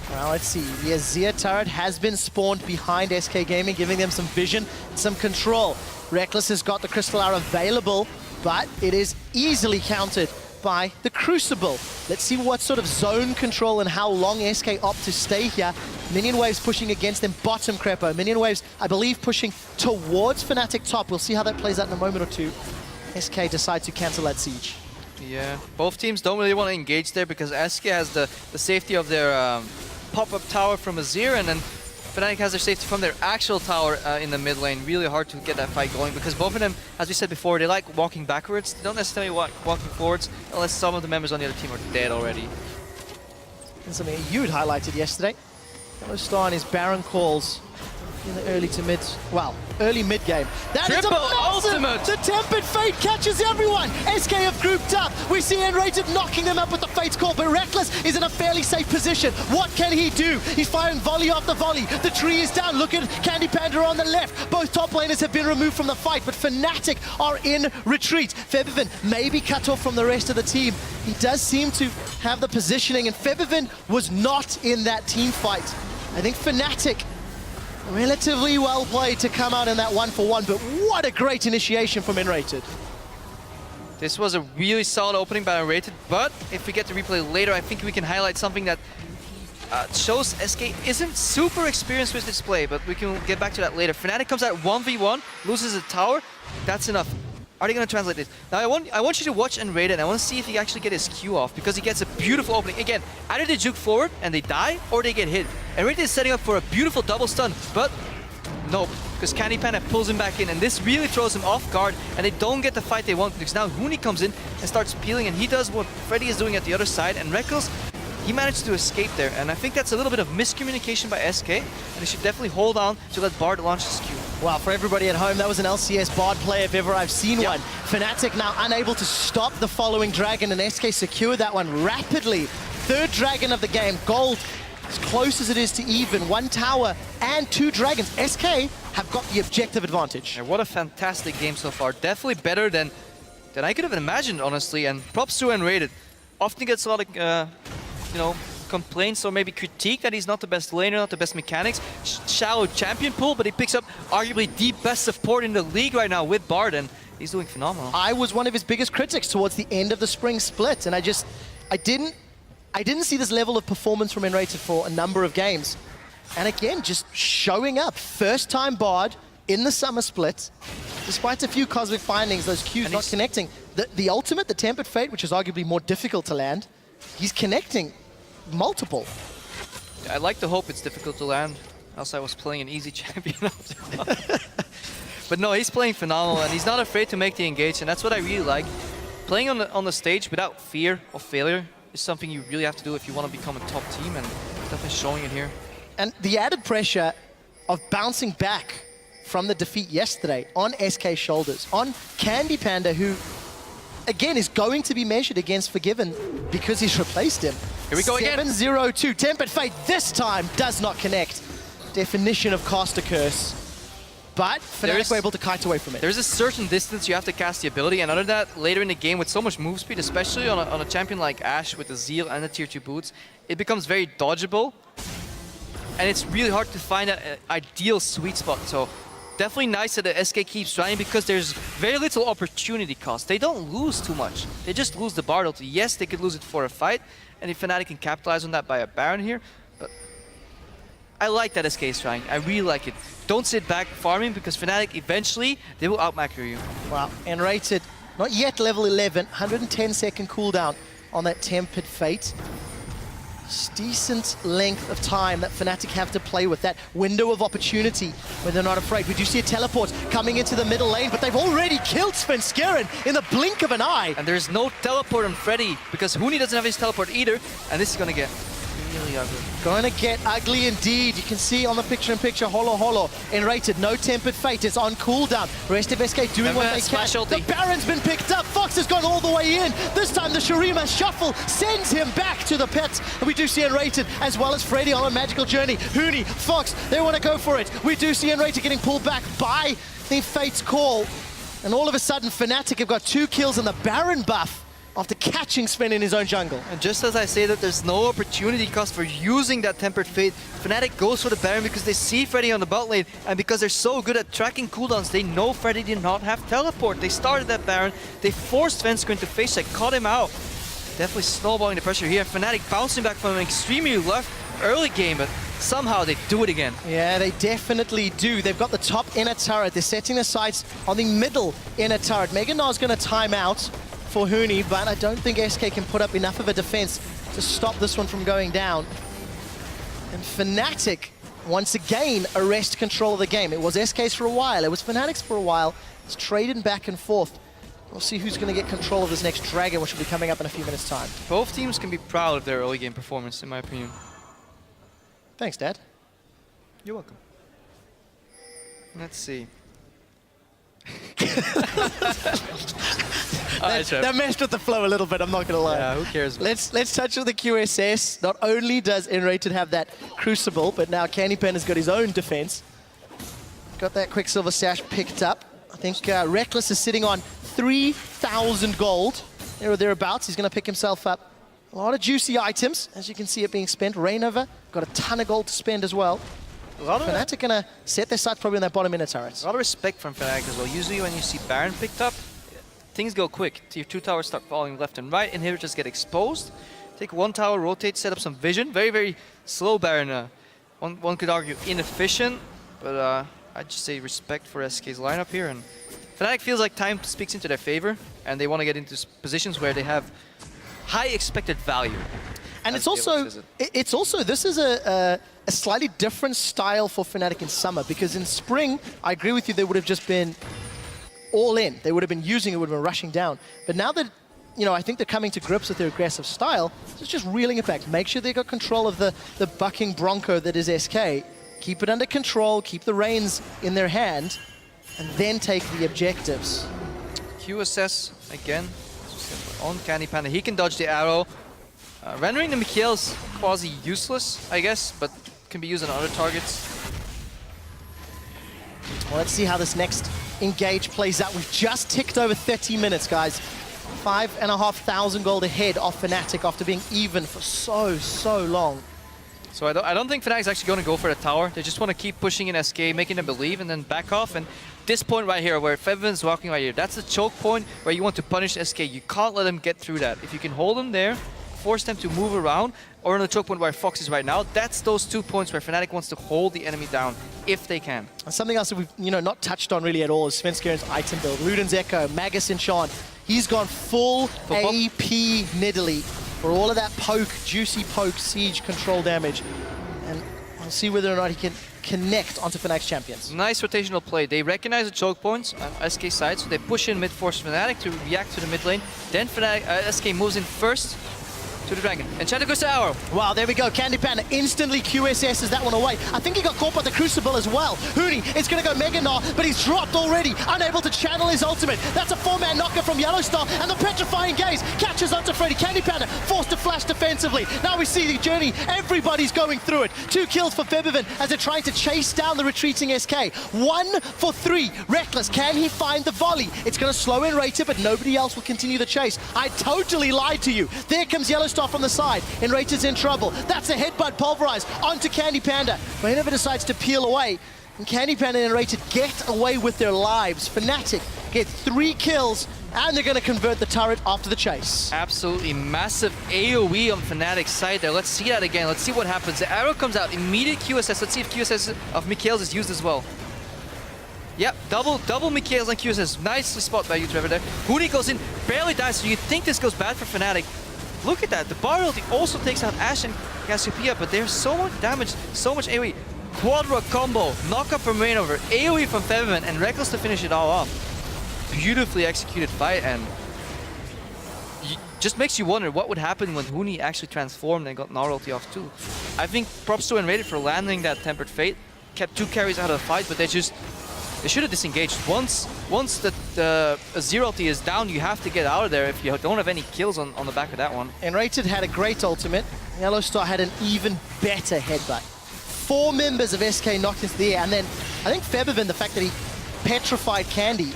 Speaker 1: Now let's see. The Azir turret has been spawned behind SK Gaming, giving them some vision, some control. Reckless has got the Crystal Arrow available, but it is easily countered by the Crucible. Let's see what sort of zone control and how long SK opt to stay here. Minion waves pushing against them, bottom Crepo. Minion waves, I believe, pushing towards Fnatic top. We'll see how that plays out in a moment or two. SK decide to cancel that siege.
Speaker 2: Yeah, both teams don't really want to engage there because SK has the safety of their pop-up tower from Azir, and then Fnatic has their safety from their actual tower in the mid lane. Really hard to get that fight going because both of them, as we said before, they like walking backwards. They don't necessarily walking forwards unless some of the members on the other team are dead already.
Speaker 1: And something you had highlighted yesterday. Yellow Star and his Baron calls in the early to mid, well, early mid game. That is a
Speaker 2: Triple
Speaker 1: massive,
Speaker 2: ultimate!
Speaker 1: The Tempered Fate catches everyone. SK have grouped up. We see N-rated knocking them up with the Fate's Call, but Reckless is in a fairly safe position. What can he do? He's firing volley after volley. The tree is down. Look at Candy Panda on the left. Both top laners have been removed from the fight, but Fnatic are in retreat. Febiven may be cut off from the rest of the team. He does seem to have the positioning, and Febiven was not in that team fight. I think Fnatic relatively well played to come out in that 1-for-1, but what a great initiation from N-rated.
Speaker 2: This was a really solid opening by Unrated, but if we get the replay later, I think we can highlight something that shows SK isn't super experienced with this play, but we can get back to that later. Fnatic comes out 1v1, loses a tower. That's enough. Are they going to translate this? Now, I want you to watch Unrated, and I want to see if he actually gets his Q off, because he gets a beautiful opening. Again, either they juke forward and they die, or they get hit. Unrated is setting up for a beautiful double stun, but nope, because Candy Panda pulls him back in, and this really throws him off guard, and they don't get the fight they want, because now Huni comes in and starts peeling, and he does what Freddy is doing at the other side, and Reckless, he managed to escape there, and I think that's a little bit of miscommunication by SK, and they should definitely hold on to let Bard launch his Q.
Speaker 1: Well, for everybody at home, that was an LCS Bard play if ever I've seen one. Fnatic now unable to stop the following dragon, and SK secured that one rapidly. Third dragon of the game, gold, as close as it is to even. 1 tower and 2 dragons. SK have got the objective advantage.
Speaker 3: And what a fantastic game so far. Definitely better than I could have imagined, honestly. And props to Unrated. Often gets a lot of, you know, complaints or maybe critique that he's not the best laner, not the best mechanics. Shallow champion pool, but he picks up arguably the best support in the league right now with Bard, and he's doing phenomenal.
Speaker 1: I was one of his biggest critics towards the end of the spring split, and I didn't see this level of performance from Enrated for a number of games. And again, just showing up. First time Bard in the summer split, despite a few cosmic findings, those Qs not connecting. The ultimate, the Tempered Fate, which is arguably more difficult to land, he's connecting multiple.
Speaker 3: I like to hope it's difficult to land, else I was playing an easy champion after that. But no, he's playing phenomenal, and he's not afraid to make the engage, and that's what I really like. Playing on the stage without fear of failure is something you really have to do if you want to become a top team, and definitely showing it here.
Speaker 1: And the added pressure of bouncing back from the defeat yesterday on SK's shoulders, on Candy Panda, who again is going to be measured against Forgiven because he's replaced him.
Speaker 3: Here we go again.
Speaker 1: 7-0-2, Tempered Fate this time does not connect. Definition of caster curse. But Fnatic were able to kite away from it.
Speaker 3: There's a certain distance you have to cast the ability, and other than that, later in the game with so much move speed, especially on a champion like Ashe with the Zeal and the tier 2 boots, it becomes very dodgeable. And it's really hard to find that ideal sweet spot. So definitely nice that the SK keeps trying, because there's very little opportunity cost. They don't lose too much. They just lose the Bard ulti. Yes, they could lose it for a fight, and if Fnatic can capitalize on that by a Baron here, but I like that SK is trying. I really like it. Don't sit back farming, because Fnatic eventually, they will outmacro you.
Speaker 1: Wow, Enrated, not yet level 11, 110-second cooldown on that Tempered Fate. Decent length of time that Fnatic have to play with, that window of opportunity when they're not afraid. We do see a teleport coming into the middle lane, but they've already killed Svenskeren in the blink of an eye.
Speaker 3: And there's no teleport on Freddy, because Huni doesn't have his teleport either, and this is gonna get really ugly.
Speaker 1: Gonna get ugly indeed. You can see on the picture-in-picture, Holo. Enrated, no Tempered Fate, it's on cooldown. Rest of SK doing what they can. The Baron's been picked up, Fox has gone all the way in. This time the Shurima shuffle sends him back to the pits. And we do see Enrated, as well as Freddy on a magical journey. Huni, Fox, they want to go for it. We do see Enrated getting pulled back by the Fate's call. And all of a sudden, Fnatic have got 2 kills and the Baron buff after catching Sven in his own jungle.
Speaker 3: And just as I say that there's no opportunity cost for using that Tempered Fate, Fnatic goes for the Baron because they see Freddy on the bot lane, and because they're so good at tracking cooldowns, they know Freddy did not have teleport. They started that Baron, they forced Svenskeren to face check, caught him out. Definitely snowballing the pressure here. Fnatic bouncing back from an extremely rough early game, but somehow they do it again.
Speaker 1: Yeah, they definitely do. They've got the top inner turret. They're setting their sights on the middle inner turret. Mega Gnar's going to time out for Huni, but I don't think SK can put up enough of a defense to stop this one from going down. And Fnatic, once again, arrest control of the game. It was SK's for a while, it was Fnatic's for a while. It's traded back and forth. We'll see who's going to get control of this next dragon, which will be coming up in a few minutes' time.
Speaker 3: Both teams can be proud of their early game performance, in my opinion.
Speaker 1: Thanks, Dad.
Speaker 3: You're welcome. Let's see.
Speaker 1: That messed with the flow a little bit, I'm not going to lie.
Speaker 3: Yeah, who cares?
Speaker 1: Let's touch on the QSS. Not only does Enrated have that Crucible, but now Candy Panda's got his own defense. Got that Quicksilver Sash picked up. I think Reckless is sitting on 3,000 gold, there or thereabouts. He's going to pick himself up a lot of juicy items, as you can see it being spent. Rainover got a ton of gold to spend as well. Fnatic going to set their sights probably on that bottom inner turret.
Speaker 3: A lot of respect from Fnatic as well. Usually when you see Baron picked up, things go quick. Tier 2 towers start falling left and right, inhibitors get exposed. Take 1 tower, rotate, set up some vision. Very, very slow Baron. One could argue inefficient, but I'd just say respect for SK's lineup here. And Fnatic feels like time speaks into their favor, and they want to get into positions where they have high expected value.
Speaker 1: And it's also, this is a slightly different style for Fnatic in summer, because in spring, I agree with you, they would have just been all in. They would have been using it, would have been rushing down. But now that, you know, I think they're coming to grips with their aggressive style, it's just reeling it back. Make sure they got control of the bucking bronco that is SK, keep it under control, keep the reins in their hand, and then take the objectives.
Speaker 3: QSS again on Candy Panda. He can dodge the arrow. Rendering the Mikhail's quasi useless, I guess, but can be used on other targets.
Speaker 1: Well, let's see how this next engage plays out. We've just ticked over 30 minutes, guys. 5,500 gold ahead of Fnatic after being even for so long.
Speaker 3: So I don't think Fnatic's actually going to go for the tower. They just want to keep pushing in SK, making them believe, and then back off. And this point right here, where Febiven's walking right here, that's the choke point where you want to punish SK. You can't let them get through that. If you can hold them there, force them to move around, or on the choke point where Fox is right now, that's those 2 points where Fnatic wants to hold the enemy down, if they can.
Speaker 1: And something else that we've not touched on really at all is Svenskerin's item build. Luden's Echo, Magus Enchant. He's gone full AP Nidalee for all of that poke, juicy poke, siege control damage. And we'll see whether or not he can connect onto Fnatic's champions.
Speaker 3: Nice rotational play. They recognize the choke points on SK side, so they push in mid-force Fnatic to react to the mid lane. Then Fnatic, SK moves in first to the dragon. And Shadow goes to arrow.
Speaker 1: Wow, there we go. Candy Panda instantly QSS's that one away. I think he got caught by the Crucible as well. Huni is going to go Mega Gnar, but he's dropped already, unable to channel his ultimate. That's a 4-man knocker from Yellowstar, and the Petrifying Gaze catches onto Freddy. Candy Panda forced to flash defensively. Now we see the journey. Everybody's going through it. 2 kills for Febiven as they're trying to chase down the retreating SK. 1 for 3. Reckless, can he find the volley? It's going to slow in Rater, but nobody else will continue the chase. I totally lied to you. There comes Yellowstar from the side, and Rater's in trouble. That's a headbutt pulverized onto Candy Panda. Raynova decides to peel away, and Candy Panda and Rater get away with their lives. Fnatic get 3 kills, and they're going to convert the turret after the chase.
Speaker 3: Absolutely massive AoE on Fnatic's side there. Let's see that again. Let's see what happens. The arrow comes out, immediate QSS. Let's see if QSS of Mikhail's is used as well. Yep, double Mikhail's and QSS. Nicely spotted by you, Trevor, there. Huni goes in, barely dies, so you think this goes bad for Fnatic. Look at that, the bar ulti also takes out Ashe and Cassiopeia, but there's so much damage, so much AoE. Quadra combo, knock up from Rainover, AoE from Febiven, and Reckless to finish it all off. Beautifully executed fight, and just makes you wonder what would happen when Huni actually transformed and got Gnar ulti off too. I think props to Enrated for landing that Tempered Fate, kept 2 carries out of the fight, but they should have disengaged. Once the zero ulti is down, you have to get out of there if you don't have any kills on the back of that one.
Speaker 1: Enrated had a great ultimate. Yellowstar had an even better headbutt. 4 members of SK knocked into the air, and then I think Febiven, the fact that he petrified Candy,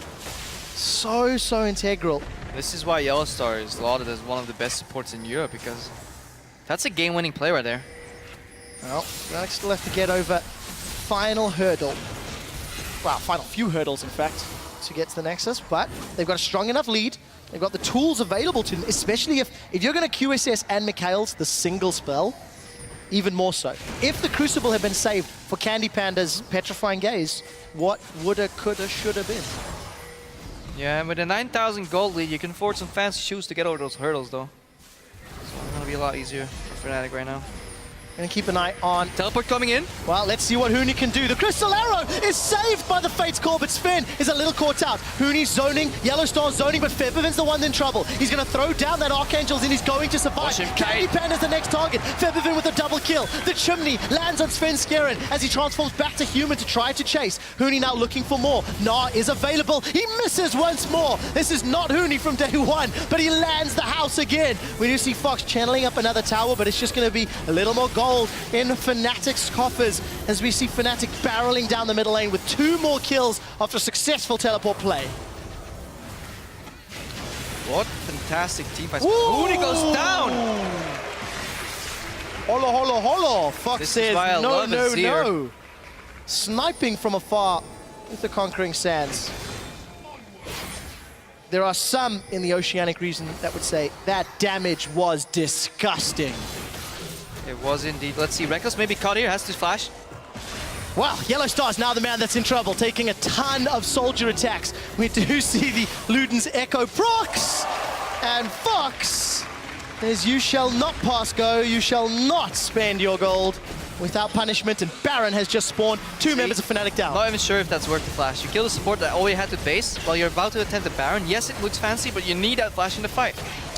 Speaker 1: so integral.
Speaker 3: This is why Yellowstar is lauded as one of the best supports in Europe, because that's a game-winning play right there.
Speaker 1: Well, they still have to get over final hurdle. Well, final few hurdles, in fact, to get to the Nexus, but they've got a strong enough lead. They've got the tools available to them, especially if you're going to QSS and Mikhail's the single spell, even more so. If the Crucible had been saved for Candy Panda's Petrifying Gaze, what woulda, coulda, shoulda been?
Speaker 3: Yeah, and with a 9,000 gold lead, you can afford some fancy shoes to get over those hurdles, though. So it's going to be a lot easier for Fnatic right now.
Speaker 1: Gonna keep an eye on.
Speaker 3: Teleport coming in.
Speaker 1: Well, let's see what Huni can do. The Crystal Arrow is saved by the Fate's Call, but Sven is a little caught out. Huni's zoning, Yellowstar's zoning, but Febiven's the one in trouble. He's gonna throw down that Archangel's and he's going to survive. Candy Panda's the next target. Febiven with a double kill. The chimney lands on Svenskeren as he transforms back to human to try to chase. Huni now looking for more. Gnar is available. He misses once more. This is not Huni from day one, but he lands the house again. We do see Fox channeling up another tower, but it's just gonna be a little more gold in Fnatic's coffers as we see Fnatic barreling down the middle lane with 2 more kills after a successful teleport play.
Speaker 3: What fantastic team fight. Huni goes down!
Speaker 1: Holo, holo, holo. Fox says no. Sniping from afar with the Conquering Sands. There are some in the Oceanic region that would say that damage was disgusting.
Speaker 3: It was indeed. Let's see, Reckless maybe caught here, has to flash.
Speaker 1: Wow, Yellowstar's now the man that's in trouble, taking a ton of soldier attacks. We do see the Luden's Echo procs, and Fox says, you shall not pass go, you shall not spend your gold without punishment, and Baron has just spawned 2 members of Fnatic down.
Speaker 3: Not even sure if that's worth the flash. You kill the support that all you had to base while you're about to attempt the Baron. Yes, it looks fancy, but you need that flash in the fight.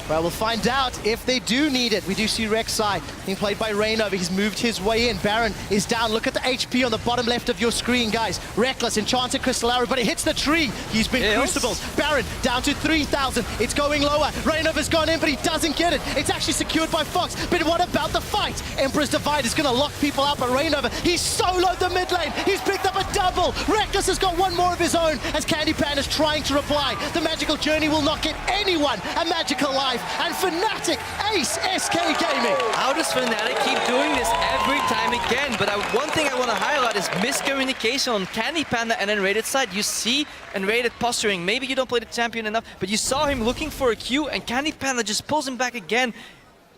Speaker 1: Well, we'll find out if they do need it. We do see Rek'Sai being played by Reignover. He's moved his way in. Baron is down. Look at the HP on the bottom left of your screen, guys. Reckless, Enchanted Crystal Arrow, but it hits the tree. He's been crucibled. Baron down to 3,000. It's going lower. Reignover's gone in, but he doesn't get it. It's actually secured by Fox. But what about the fight? Emperor's Divide is going to lock people out, but Reignover, he's soloed the mid lane. He's picked up a double. Reckless has got one more of his own as Candy Pan is trying to reply. The magical journey will not get anyone a magical life. And Fnatic ace SK Gaming.
Speaker 3: How does Fnatic keep doing this every time again? But one thing I want to highlight is miscommunication on Candy Panda and Enrated side. You see Enrated posturing. Maybe you don't play the champion enough, but you saw him looking for a Q, and Candy Panda just pulls him back again,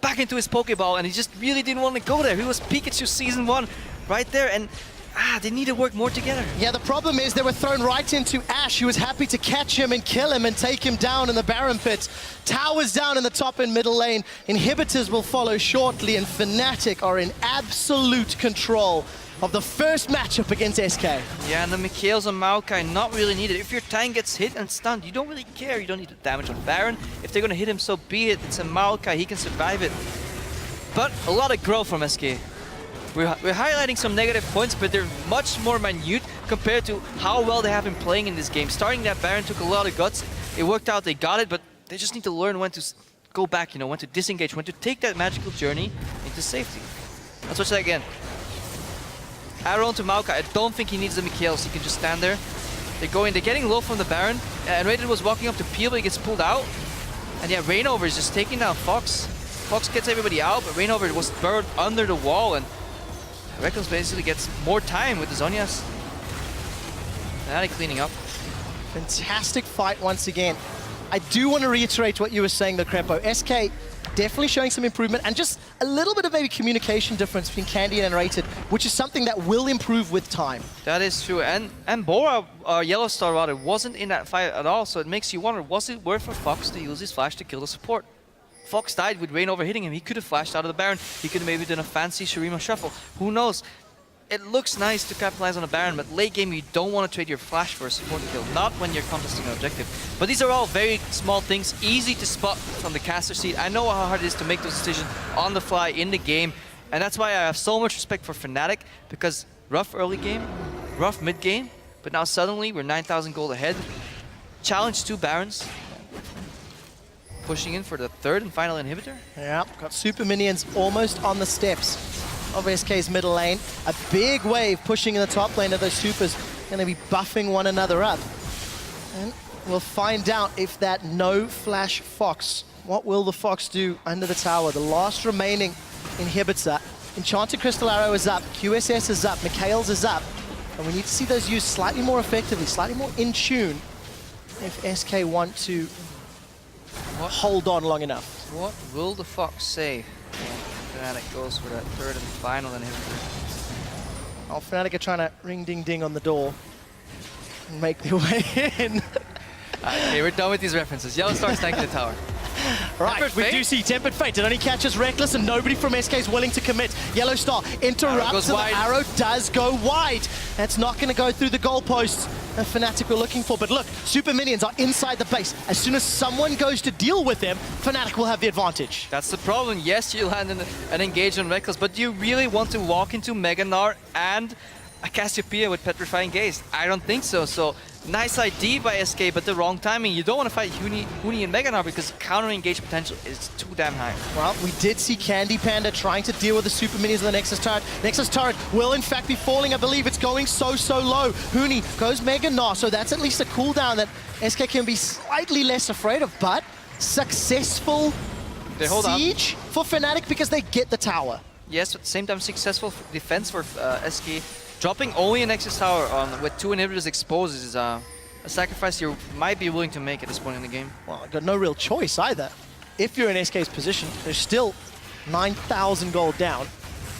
Speaker 3: back into his Pokeball, and he just really didn't want to go there. He was Pikachu Season 1 right there, and they need to work more together.
Speaker 1: Yeah, the problem is they were thrown right into Ashe, who was happy to catch him and kill him and take him down in the Baron pit. Towers down in the top and middle lane. Inhibitors will follow shortly, and Fnatic are in absolute control of the first matchup against SK.
Speaker 3: Yeah, and the Mikhails and Maokai not really needed. If your tank gets hit and stunned, you don't really care. You don't need the damage on Baron. If they're going to hit him, so be it. It's a Maokai. He can survive it. But a lot of growth from SK. We're highlighting some negative points, but they're much more minute compared to how well they have been playing in this game. Starting that Baron took a lot of guts. It worked out, they got it, but they just need to learn when to go back, you know, when to disengage, when to take that magical journey into safety. Let's watch that again. Arrow to Maokai. I don't think he needs the Mikhails. He can just stand there. They're getting low from the Baron. And Raiden was walking up to Peel, but he gets pulled out. And yeah, Reignover is just taking down Fox. Fox gets everybody out, but Reignover was buried under the wall, and Reckless basically gets more time with the Zhonya's. Fnatic cleaning up.
Speaker 1: Fantastic fight once again. I do want to reiterate what you were saying, though, Crepo. SK definitely showing some improvement and just a little bit of maybe communication difference between Candy and Rated, which is something that will improve with time.
Speaker 3: That is true. And Bora, Yellow Star rather, wasn't in that fight at all, so it makes you wonder, was it worth for Fox to use his flash to kill the support? Fox died with Reignover hitting him. He could have flashed out of the Baron. He could have maybe done a fancy Shurima shuffle. Who knows? It looks nice to capitalize on a Baron, but late game you don't want to trade your flash for a support kill, not when you're contesting an objective. But these are all very small things, easy to spot from the caster seat. I know how hard it is to make those decisions on the fly in the game, and that's why I have so much respect for Fnatic, because rough early game, rough mid game, but now suddenly we're 9,000 gold ahead. Challenge 2 Barons. Pushing in for the third and final inhibitor.
Speaker 1: Yeah, got super minions almost on the steps of SK's middle lane. A big wave pushing in the top lane of those supers, going to be buffing one another up. And we'll find out if that no flash Fox, what will the Fox do under the tower? The last remaining inhibitor. Enchanted Crystal Arrow is up, QSS is up, Mikhails is up. And we need to see those used slightly more effectively, slightly more in tune if SK want to hold on long enough.
Speaker 3: What will the Fox say when Fnatic goes for that third and final inhibitor?
Speaker 1: Well, Fnatic are trying to ring ding ding on the door and make their way in.
Speaker 3: Okay, we're done with these references. Yellow Star's tanking the tower.
Speaker 1: Right, we do see Tempered Fate. It only catches Reckless, and nobody from SK is willing to commit. Yellow Star interrupts, and the arrow does go wide. That's not going to go through the goalposts that Fnatic were looking for. But look, super minions are inside the base. As soon as someone goes to deal with them, Fnatic will have the advantage.
Speaker 3: That's the problem. Yes, you land an engage on Reckless, but do you really want to walk into Mega Gnar and a Cassiopeia with Petrifying Gaze? I don't think so. So nice ID by SK, but the wrong timing. You don't want to fight Huni and Mega Gnar because counter engage potential is too damn high.
Speaker 1: Well, we did see Candy Panda trying to deal with the super minions of the Nexus turret. Nexus turret will in fact be falling. I believe it's going so low. Huni goes Mega Gnar, so that's at least a cooldown that SK can be slightly less afraid of, but successful siege for Fnatic because they get the tower.
Speaker 3: Yes, but at the same time successful defense for SK. Dropping only an Nexus tower on with 2 inhibitors exposed is a sacrifice you might be willing to make at this point in the game.
Speaker 1: Well, I've got no real choice either. If you're in SK's position, there's still 9,000 gold down.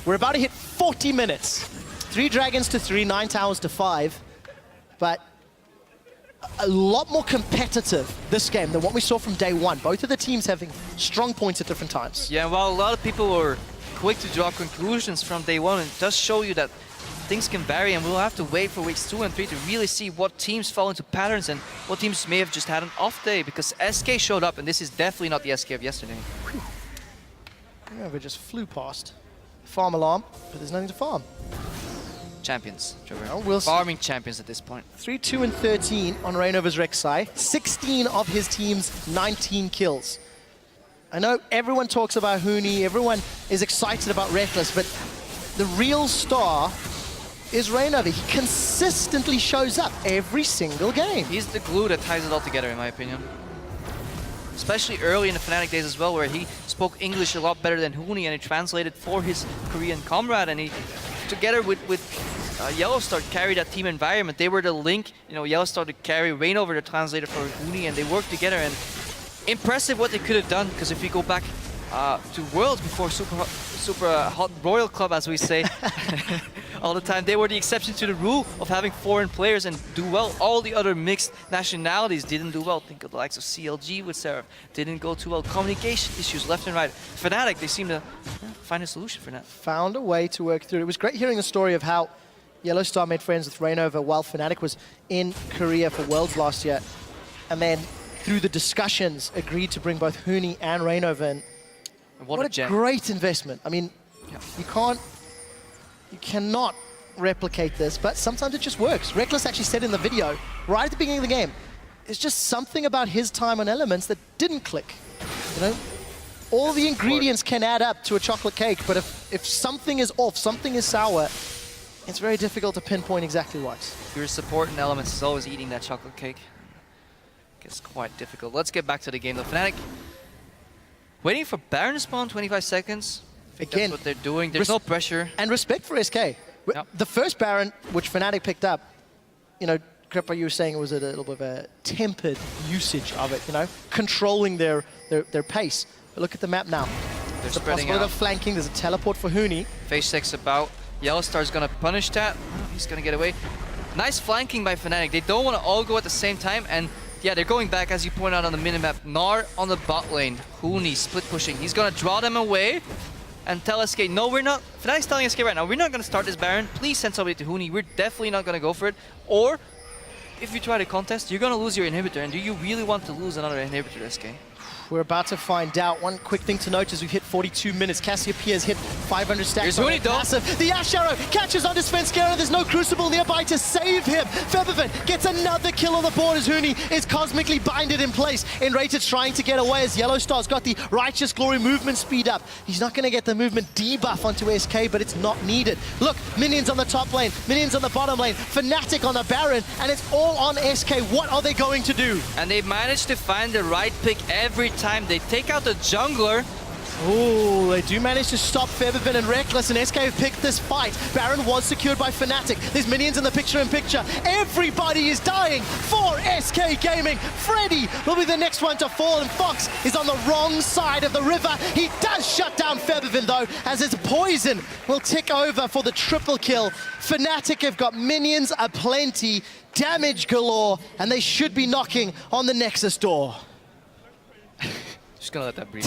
Speaker 1: We're about to hit 40 minutes. 3 dragons to 3, 9 towers to 5. But a lot more competitive this game than what we saw from day one. Both of the teams having strong points at different times.
Speaker 3: Yeah, while a lot of people were quick to draw conclusions from day one, it does show you that things can vary, and we'll have to wait for weeks 2 and 3 to really see what teams fall into patterns and what teams may have just had an off day, because SK showed up, and this is definitely not the SK of yesterday.
Speaker 1: Yeah, we just flew past. Farm alarm, but there's nothing to farm.
Speaker 3: Champions, Trevor.
Speaker 1: Oh, we'll see.
Speaker 3: Farming champions at this point.
Speaker 1: 3-2 and 13 on Reignover's Rek'Sai. 16 of his team's 19 kills. I know everyone talks about Huni, everyone is excited about Reckless, but the real star is Reignover. He consistently shows up every single game.
Speaker 3: He's the glue that ties it all together, in my opinion. Especially early in the Fnatic days as well, where he spoke English a lot better than Huni, and he translated for his Korean comrade, and he, together with Yellowstar, carried that team environment. They were the link, you know, Yellowstar to carry Reignover, the translator for Huni, and they worked together, and impressive what they could have done, because if you go back to Worlds before Super Hot Royal Club, as we say, all the time, they were the exception to the rule of having foreign players and do well. All the other mixed nationalities didn't do well. Think of the likes of CLG with Seraph, didn't go too well. Communication issues left and right. Fnatic, they seem to find a solution for that.
Speaker 1: Found a way to work through it. It was great hearing the story of how Yellowstar made friends with Reignover while Fnatic was in Korea for Worlds last year. And then through the discussions, agreed to bring both Huni and Reignover in. What a great investment. I mean, you cannot replicate this, but sometimes it just works. Reckless actually said in the video, right at the beginning of the game, it's just something about his time on Elements that didn't click. You know, all the ingredients can add up to a chocolate cake, but if something is off, something is sour, it's very difficult to pinpoint exactly what.
Speaker 3: Your support in Elements is always eating that chocolate cake. It's quite difficult. Let's get back to the game though. Fnatic waiting for Baron to spawn, 25 seconds.
Speaker 1: Again,
Speaker 3: that's what they're doing. There's no pressure.
Speaker 1: And respect for SK. Yep. The first Baron, which Fnatic picked up, you know, Kripa, you were saying it was a little bit of a tempered usage of it, you know, controlling their pace. But look at the map now.
Speaker 3: They're
Speaker 1: There's a
Speaker 3: spreading
Speaker 1: possibility
Speaker 3: out.
Speaker 1: of flanking. There's a teleport for Huni.
Speaker 3: Phase 6 about. Yellowstar's gonna punish that. He's gonna get away. Nice flanking by Fnatic. They don't want to all go at the same time, and yeah, they're going back, as you point out on the minimap. Gnar on the bot lane. Huni split pushing. He's gonna draw them away and tell SK, no, we're not. Fnatic's telling SK right now, we're not gonna start this Baron. Please send somebody to Huni. We're definitely not gonna go for it. Or if you try to contest, you're gonna lose your inhibitor. And do you really want to lose another inhibitor, SK?
Speaker 1: We're about to find out. One quick thing to note is we've hit 42 minutes. Cassiopeia has hit 500 stacks.
Speaker 3: Here's Huni, though.
Speaker 1: Massive. The Ash Arrow catches onto Svenskeren. There's no Crucible nearby to save him. Featherfin gets another kill on the board as Huni is cosmically binded in place. Enrated's trying to get away as Yellowstar's got the Righteous Glory movement speed up. He's not going to get the movement debuff onto SK, but it's not needed. Look, minions on the top lane, minions on the bottom lane, Fnatic on the Baron, and it's all on SK. What are they going to do?
Speaker 3: And they managed to find the right pick every time. They take out the jungler.
Speaker 1: Oh, they do manage to stop Featherfin and Reckless, and SK have picked this fight. Baron was secured by Fnatic. There's minions in the picture-in-picture. Everybody is dying for SK Gaming. Freddy will be the next one to fall, and Fox is on the wrong side of the river. He does shut down Featherfin, though, as his poison will tick over for the triple kill. Fnatic have got minions aplenty, damage galore, and they should be knocking on the Nexus door.
Speaker 3: Just gonna let that breathe.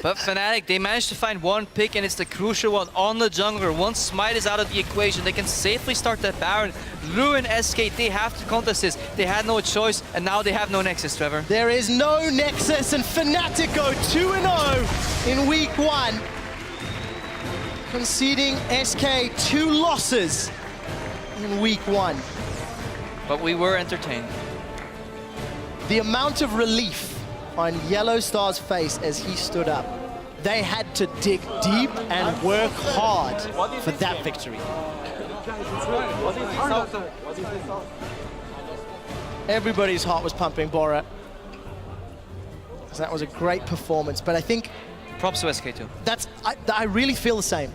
Speaker 3: But Fnatic, they managed to find one pick, and it's the crucial one on the jungler. Once Smite is out of the equation, they can safely start that Baron, ruin SK. They have to contest this. They had no choice, and now they have no Nexus, Trevor.
Speaker 1: There is no Nexus, and Fnatic go 2-0 in week 1, conceding SK 2 losses in week 1.
Speaker 3: But we were entertained.
Speaker 1: The amount of relief on Yellowstar's face as he stood up. They had to dig deep and work hard for that victory. Everybody's heart was pumping Bora. That was a great performance, but I think
Speaker 3: Props to SK too.
Speaker 1: I really feel the same.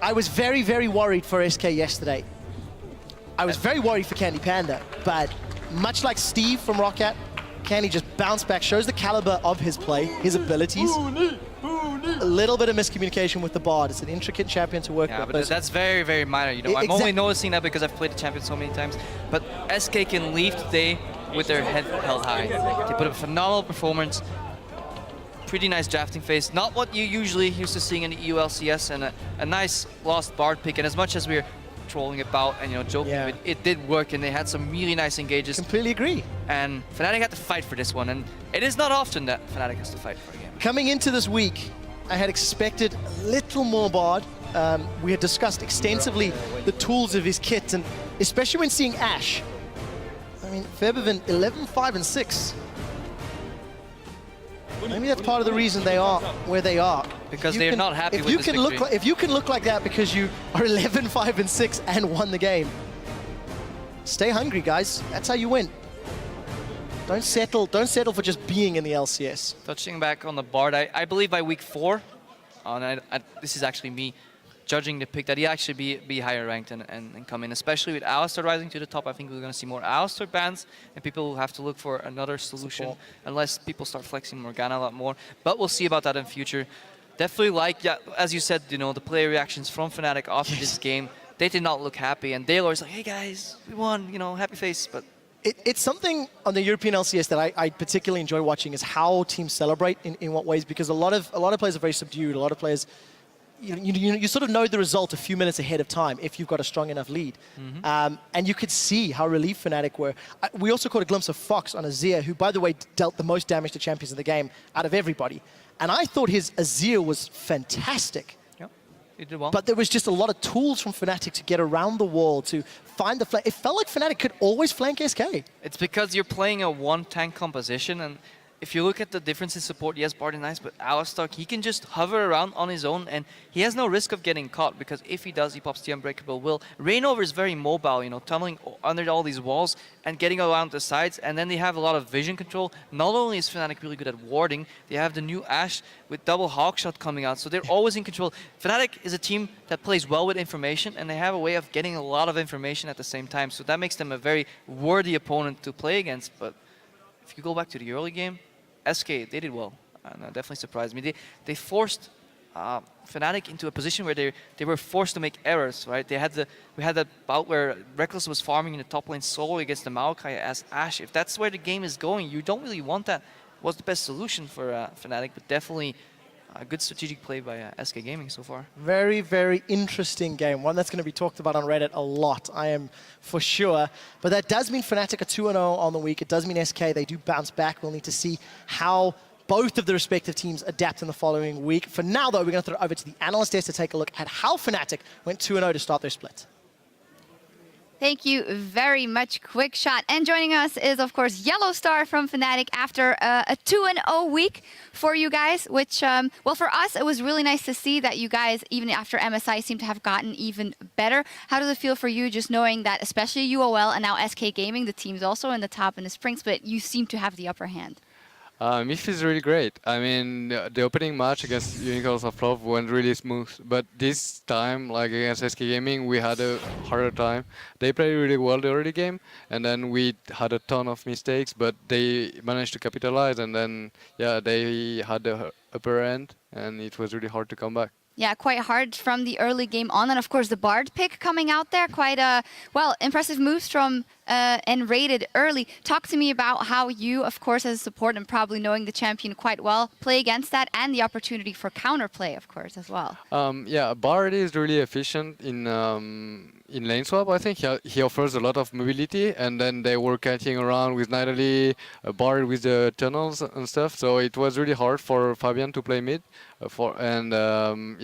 Speaker 1: I was very, very worried for SK yesterday. I was very worried for Candy Panda, but much like Steve from Roccat, Candy just bounced back, shows the caliber of his play, his abilities. A little bit of miscommunication with the Bard. It's an intricate champion to work with.
Speaker 3: But that's very, very minor. You know, I'm only noticing that because I've played the champion so many times. But SK can leave today with their head held high. They put up a phenomenal performance. pretty nice drafting phase. Not what you usually used to seeing in the EU LCS, and a nice lost Bard pick. And as much as we're trolling about and joking, it did work, and they had some really nice engages.
Speaker 1: Completely agree.
Speaker 3: And Fnatic had to fight for this one, and it is not often that Fnatic has to fight for a game.
Speaker 1: Coming into this week, I had expected a little more Bard. We had discussed extensively the tools of his kit, and especially when seeing Ashe. I mean, Febiven 11-5-6. Maybe that's part of the reason they are where they are.
Speaker 3: Because they're not happy with this victory.
Speaker 1: If you can look like that because you are 11-5-6 and won the game, stay hungry, guys. That's how you win. Don't settle for just being in the LCS.
Speaker 3: Touching back on the Bard, I believe by week 4, this is actually me judging the pick, that he actually be higher ranked and come in, especially with Alistar rising to the top. I think we're going to see more Alistar bans, and people will have to look for another solution unless people start flexing Morgana a lot more. But we'll see about that in future. Definitely like, as you said, the player reactions from Fnatic after this game, they did not look happy, and Daylor's like, hey guys, we won, happy face, but
Speaker 1: it's something on the European LCS that I particularly enjoy watching, is how teams celebrate in what ways, because a lot of players are very subdued. A lot of players, you sort of know the result a few minutes ahead of time if you've got a strong enough lead. And you could see how relieved Fnatic were. We also caught a glimpse of Fox on Azir, who, by the way, dealt the most damage to champions in the game out of everybody. And I thought his Azir was fantastic.
Speaker 3: He did well.
Speaker 1: But there was just a lot of tools from Fnatic to get around the wall, to find the flank. It felt like Fnatic could always flank SK.
Speaker 3: It's because you're playing a one-tank composition, and if you look at the difference in support, yes, Bard is nice, but Alistar, he can just hover around on his own, and he has no risk of getting caught, because if he does, he pops the Unbreakable Will. Reignover is very mobile, tunneling under all these walls and getting around the sides, and then they have a lot of vision control. Not only is Fnatic really good at warding, they have the new Ashe with double Hawkshot coming out, so they're always in control. Fnatic is a team that plays well with information, and they have a way of getting a lot of information at the same time, so that makes them a very worthy opponent to play against. But if you go back to the early game, SK, they did well, and that definitely surprised me. They forced Fnatic into a position where they were forced to make errors, right? We had that bout where Reckless was farming in the top lane solo against the Maokai as Ashe. If that's where the game is going, you don't really want that. Was the best solution for Fnatic, but definitely a good strategic play by SK Gaming so far.
Speaker 1: Very, very interesting game. One that's going to be talked about on Reddit a lot, I am for sure. But that does mean Fnatic are 2-0 on the week. It does mean SK, they do bounce back. We'll need to see how both of the respective teams adapt in the following week. For now, though, we're going to throw it over to the analyst desk to take a look at how Fnatic went 2-0 to start their split.
Speaker 4: Thank you very much, Quick Shot. And joining us is, of course, Yellow Star from Fnatic after a 2-0 week for you guys, which, well, for us, it was really nice to see that you guys, even after MSI, seem to have gotten even better. How does it feel for you just knowing that, especially UOL and now SK Gaming, the teams also in the top in the spring split, you seem to have the upper hand?
Speaker 5: It feels really great. I mean, the opening match against Unicorns of Love went really smooth, but this time, like against SK Gaming, we had a harder time. They played really well the early game, and then we had a ton of mistakes, but they managed to capitalize, and then, yeah, they had the upper end, and it was really hard to come back.
Speaker 4: Yeah, quite hard from the early game on. And of course, the Bard pick coming out there. Quite, well, impressive moves from and rated early. Talk to me about how you, of course, as a support and probably knowing the champion quite well, play against that and the opportunity for counterplay, of course, as well.
Speaker 5: Yeah, Bard is really efficient in lane swap, I think. He offers a lot of mobility, and then they were catching around with Nidalee, Bard with the tunnels and stuff. So it was really hard for Fabian to play mid.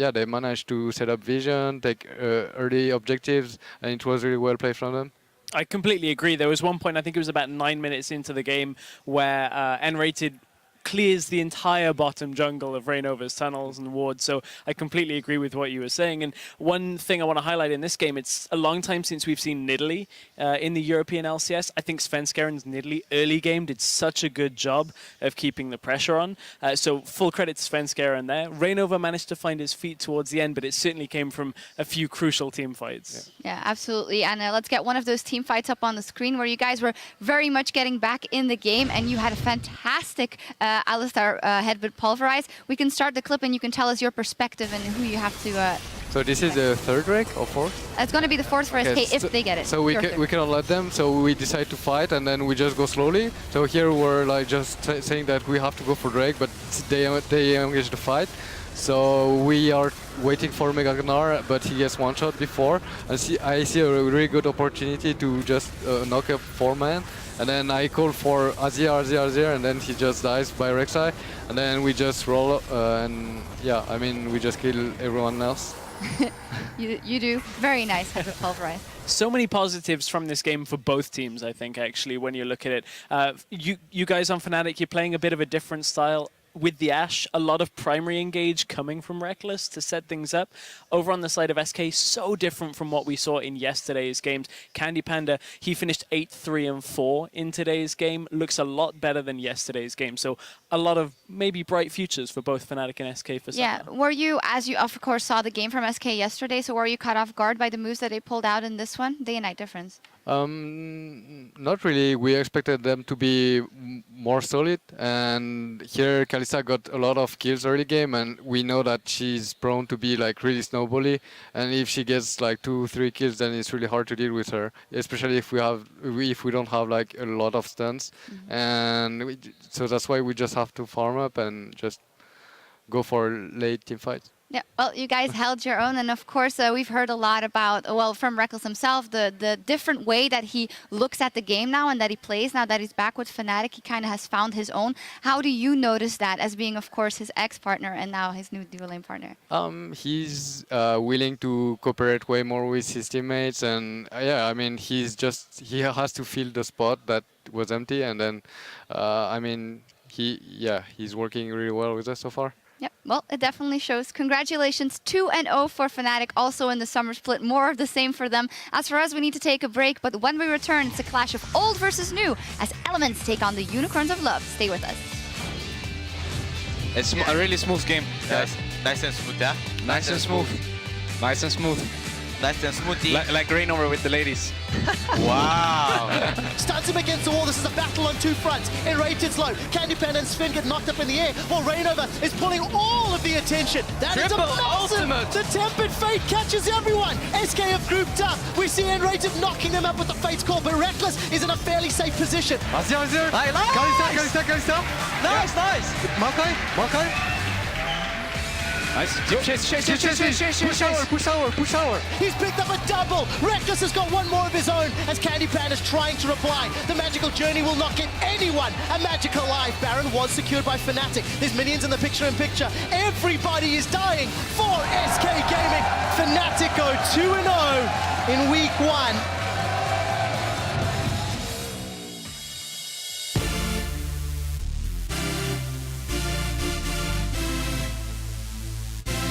Speaker 5: Yeah, they managed to set up vision, take early objectives, and it was really well played from them.
Speaker 6: I completely agree. There was one point, I think it was about 9 minutes into the game, where N-Rated clears the entire bottom jungle of Reignover's tunnels and wards. So I completely agree with what you were saying. And one thing I want to highlight in this game, it's a long time since we've seen Nidalee in the European LCS. I think Svenskeren's Nidalee early game did such a good job of keeping the pressure on. So full credit to Svenskeren there. Reignover managed to find his feet towards the end, but it certainly came from a few crucial team fights.
Speaker 4: Yeah, absolutely. And let's get one of those team fights up on the screen where you guys were very much getting back in the game, and you had a fantastic Alistar headbutt pulverize. We can start the clip and you can tell us your perspective and who you have to
Speaker 5: So this is the third Drake or fourth?
Speaker 4: It's going to be the fourth for SK
Speaker 5: Okay,
Speaker 4: if they get it.
Speaker 5: So we cannot let them. So we decide to fight, and then we just go slowly. So here we're like just saying that we have to go for Drake, but they engage the fight. So we are waiting for Mega Gnar, but he gets one shot before. And I see a really good opportunity to just knock up 4-man. And then I call for Azir, and then he just dies by Rek'Sai. And then we just roll, and yeah, I mean, we just kill everyone else.
Speaker 4: You do. Very nice, Pulverize.
Speaker 6: So many positives from this game for both teams, I think, actually, when you look at it. You guys on Fnatic, you're playing a bit of a different style. With the Ashe, a lot of primary engage coming from Reckless to set things up. Over on the side of SK, so different from what we saw in yesterday's games. Candy Panda, he finished 8-3-4 in today's game. Looks a lot better than yesterday's game. So a lot of maybe bright futures for both Fnatic and SK for
Speaker 4: Yeah,
Speaker 6: summer.
Speaker 4: were you, as you of course saw the game from SK yesterday, so were you caught off guard by the moves that they pulled out in this one? Day and night difference.
Speaker 5: Not really. We expected them to be more solid, and here Kalista got a lot of kills early game, and we know that she's prone to be like really snowbally, and if she gets like 2-3 kills, then it's really hard to deal with her, especially if we don't have like a lot of stuns, and so that's why we just have to farm up and just go for late team fights.
Speaker 4: Yeah, well, you guys held your own, and of course, we've heard a lot about, well, from Reckless himself, the different way that he looks at the game now and that he plays now that he's back with Fnatic. He kind of has found his own. How do you notice that as being, of course, his ex-partner and now his new dual lane partner?
Speaker 5: He's willing to cooperate way more with his teammates, and yeah, I mean, he has to fill the spot that was empty, and then, I mean, he's working really well with us so far.
Speaker 4: Yep, well, it definitely shows. Congratulations, 2-0 for Fnatic, also in the summer split. More of the same for them. As for us, we need to take a break, but when we return, it's a clash of old versus new as Elements take on the Unicorns of Love. Stay with us.
Speaker 7: It's a really smooth game, guys. Nice and smooth, yeah?
Speaker 2: Nice and smooth. Nice and smooth.
Speaker 7: Nice and smoothie.
Speaker 2: Like rain over with the ladies.
Speaker 7: Wow.
Speaker 1: Stuns him against the wall. This is a battle on two fronts. Enrated's low. Candy Panda and Sven get knocked up in the air. While Rainover is pulling all of the attention. That is a
Speaker 2: Triple
Speaker 1: massive.
Speaker 2: ultimate.
Speaker 1: The Tempered Fate catches everyone. SK have grouped up. We see Enrated knocking them up with the Fate's Call, but Reckless is in a fairly safe position.
Speaker 5: Azir!
Speaker 2: Nice.
Speaker 5: Kalista!
Speaker 2: Nice.
Speaker 5: Maokai!
Speaker 2: Nice.
Speaker 5: Push tower!
Speaker 1: He's picked up a double. Reckless has got one more of his own as Candy Panda's trying to reply. The magical journey will not get anyone a magical life. Baron was secured by Fnatic. There's minions in the picture-in-picture. Everybody is dying for SK Gaming. Fnatic go 2-0 in week 1.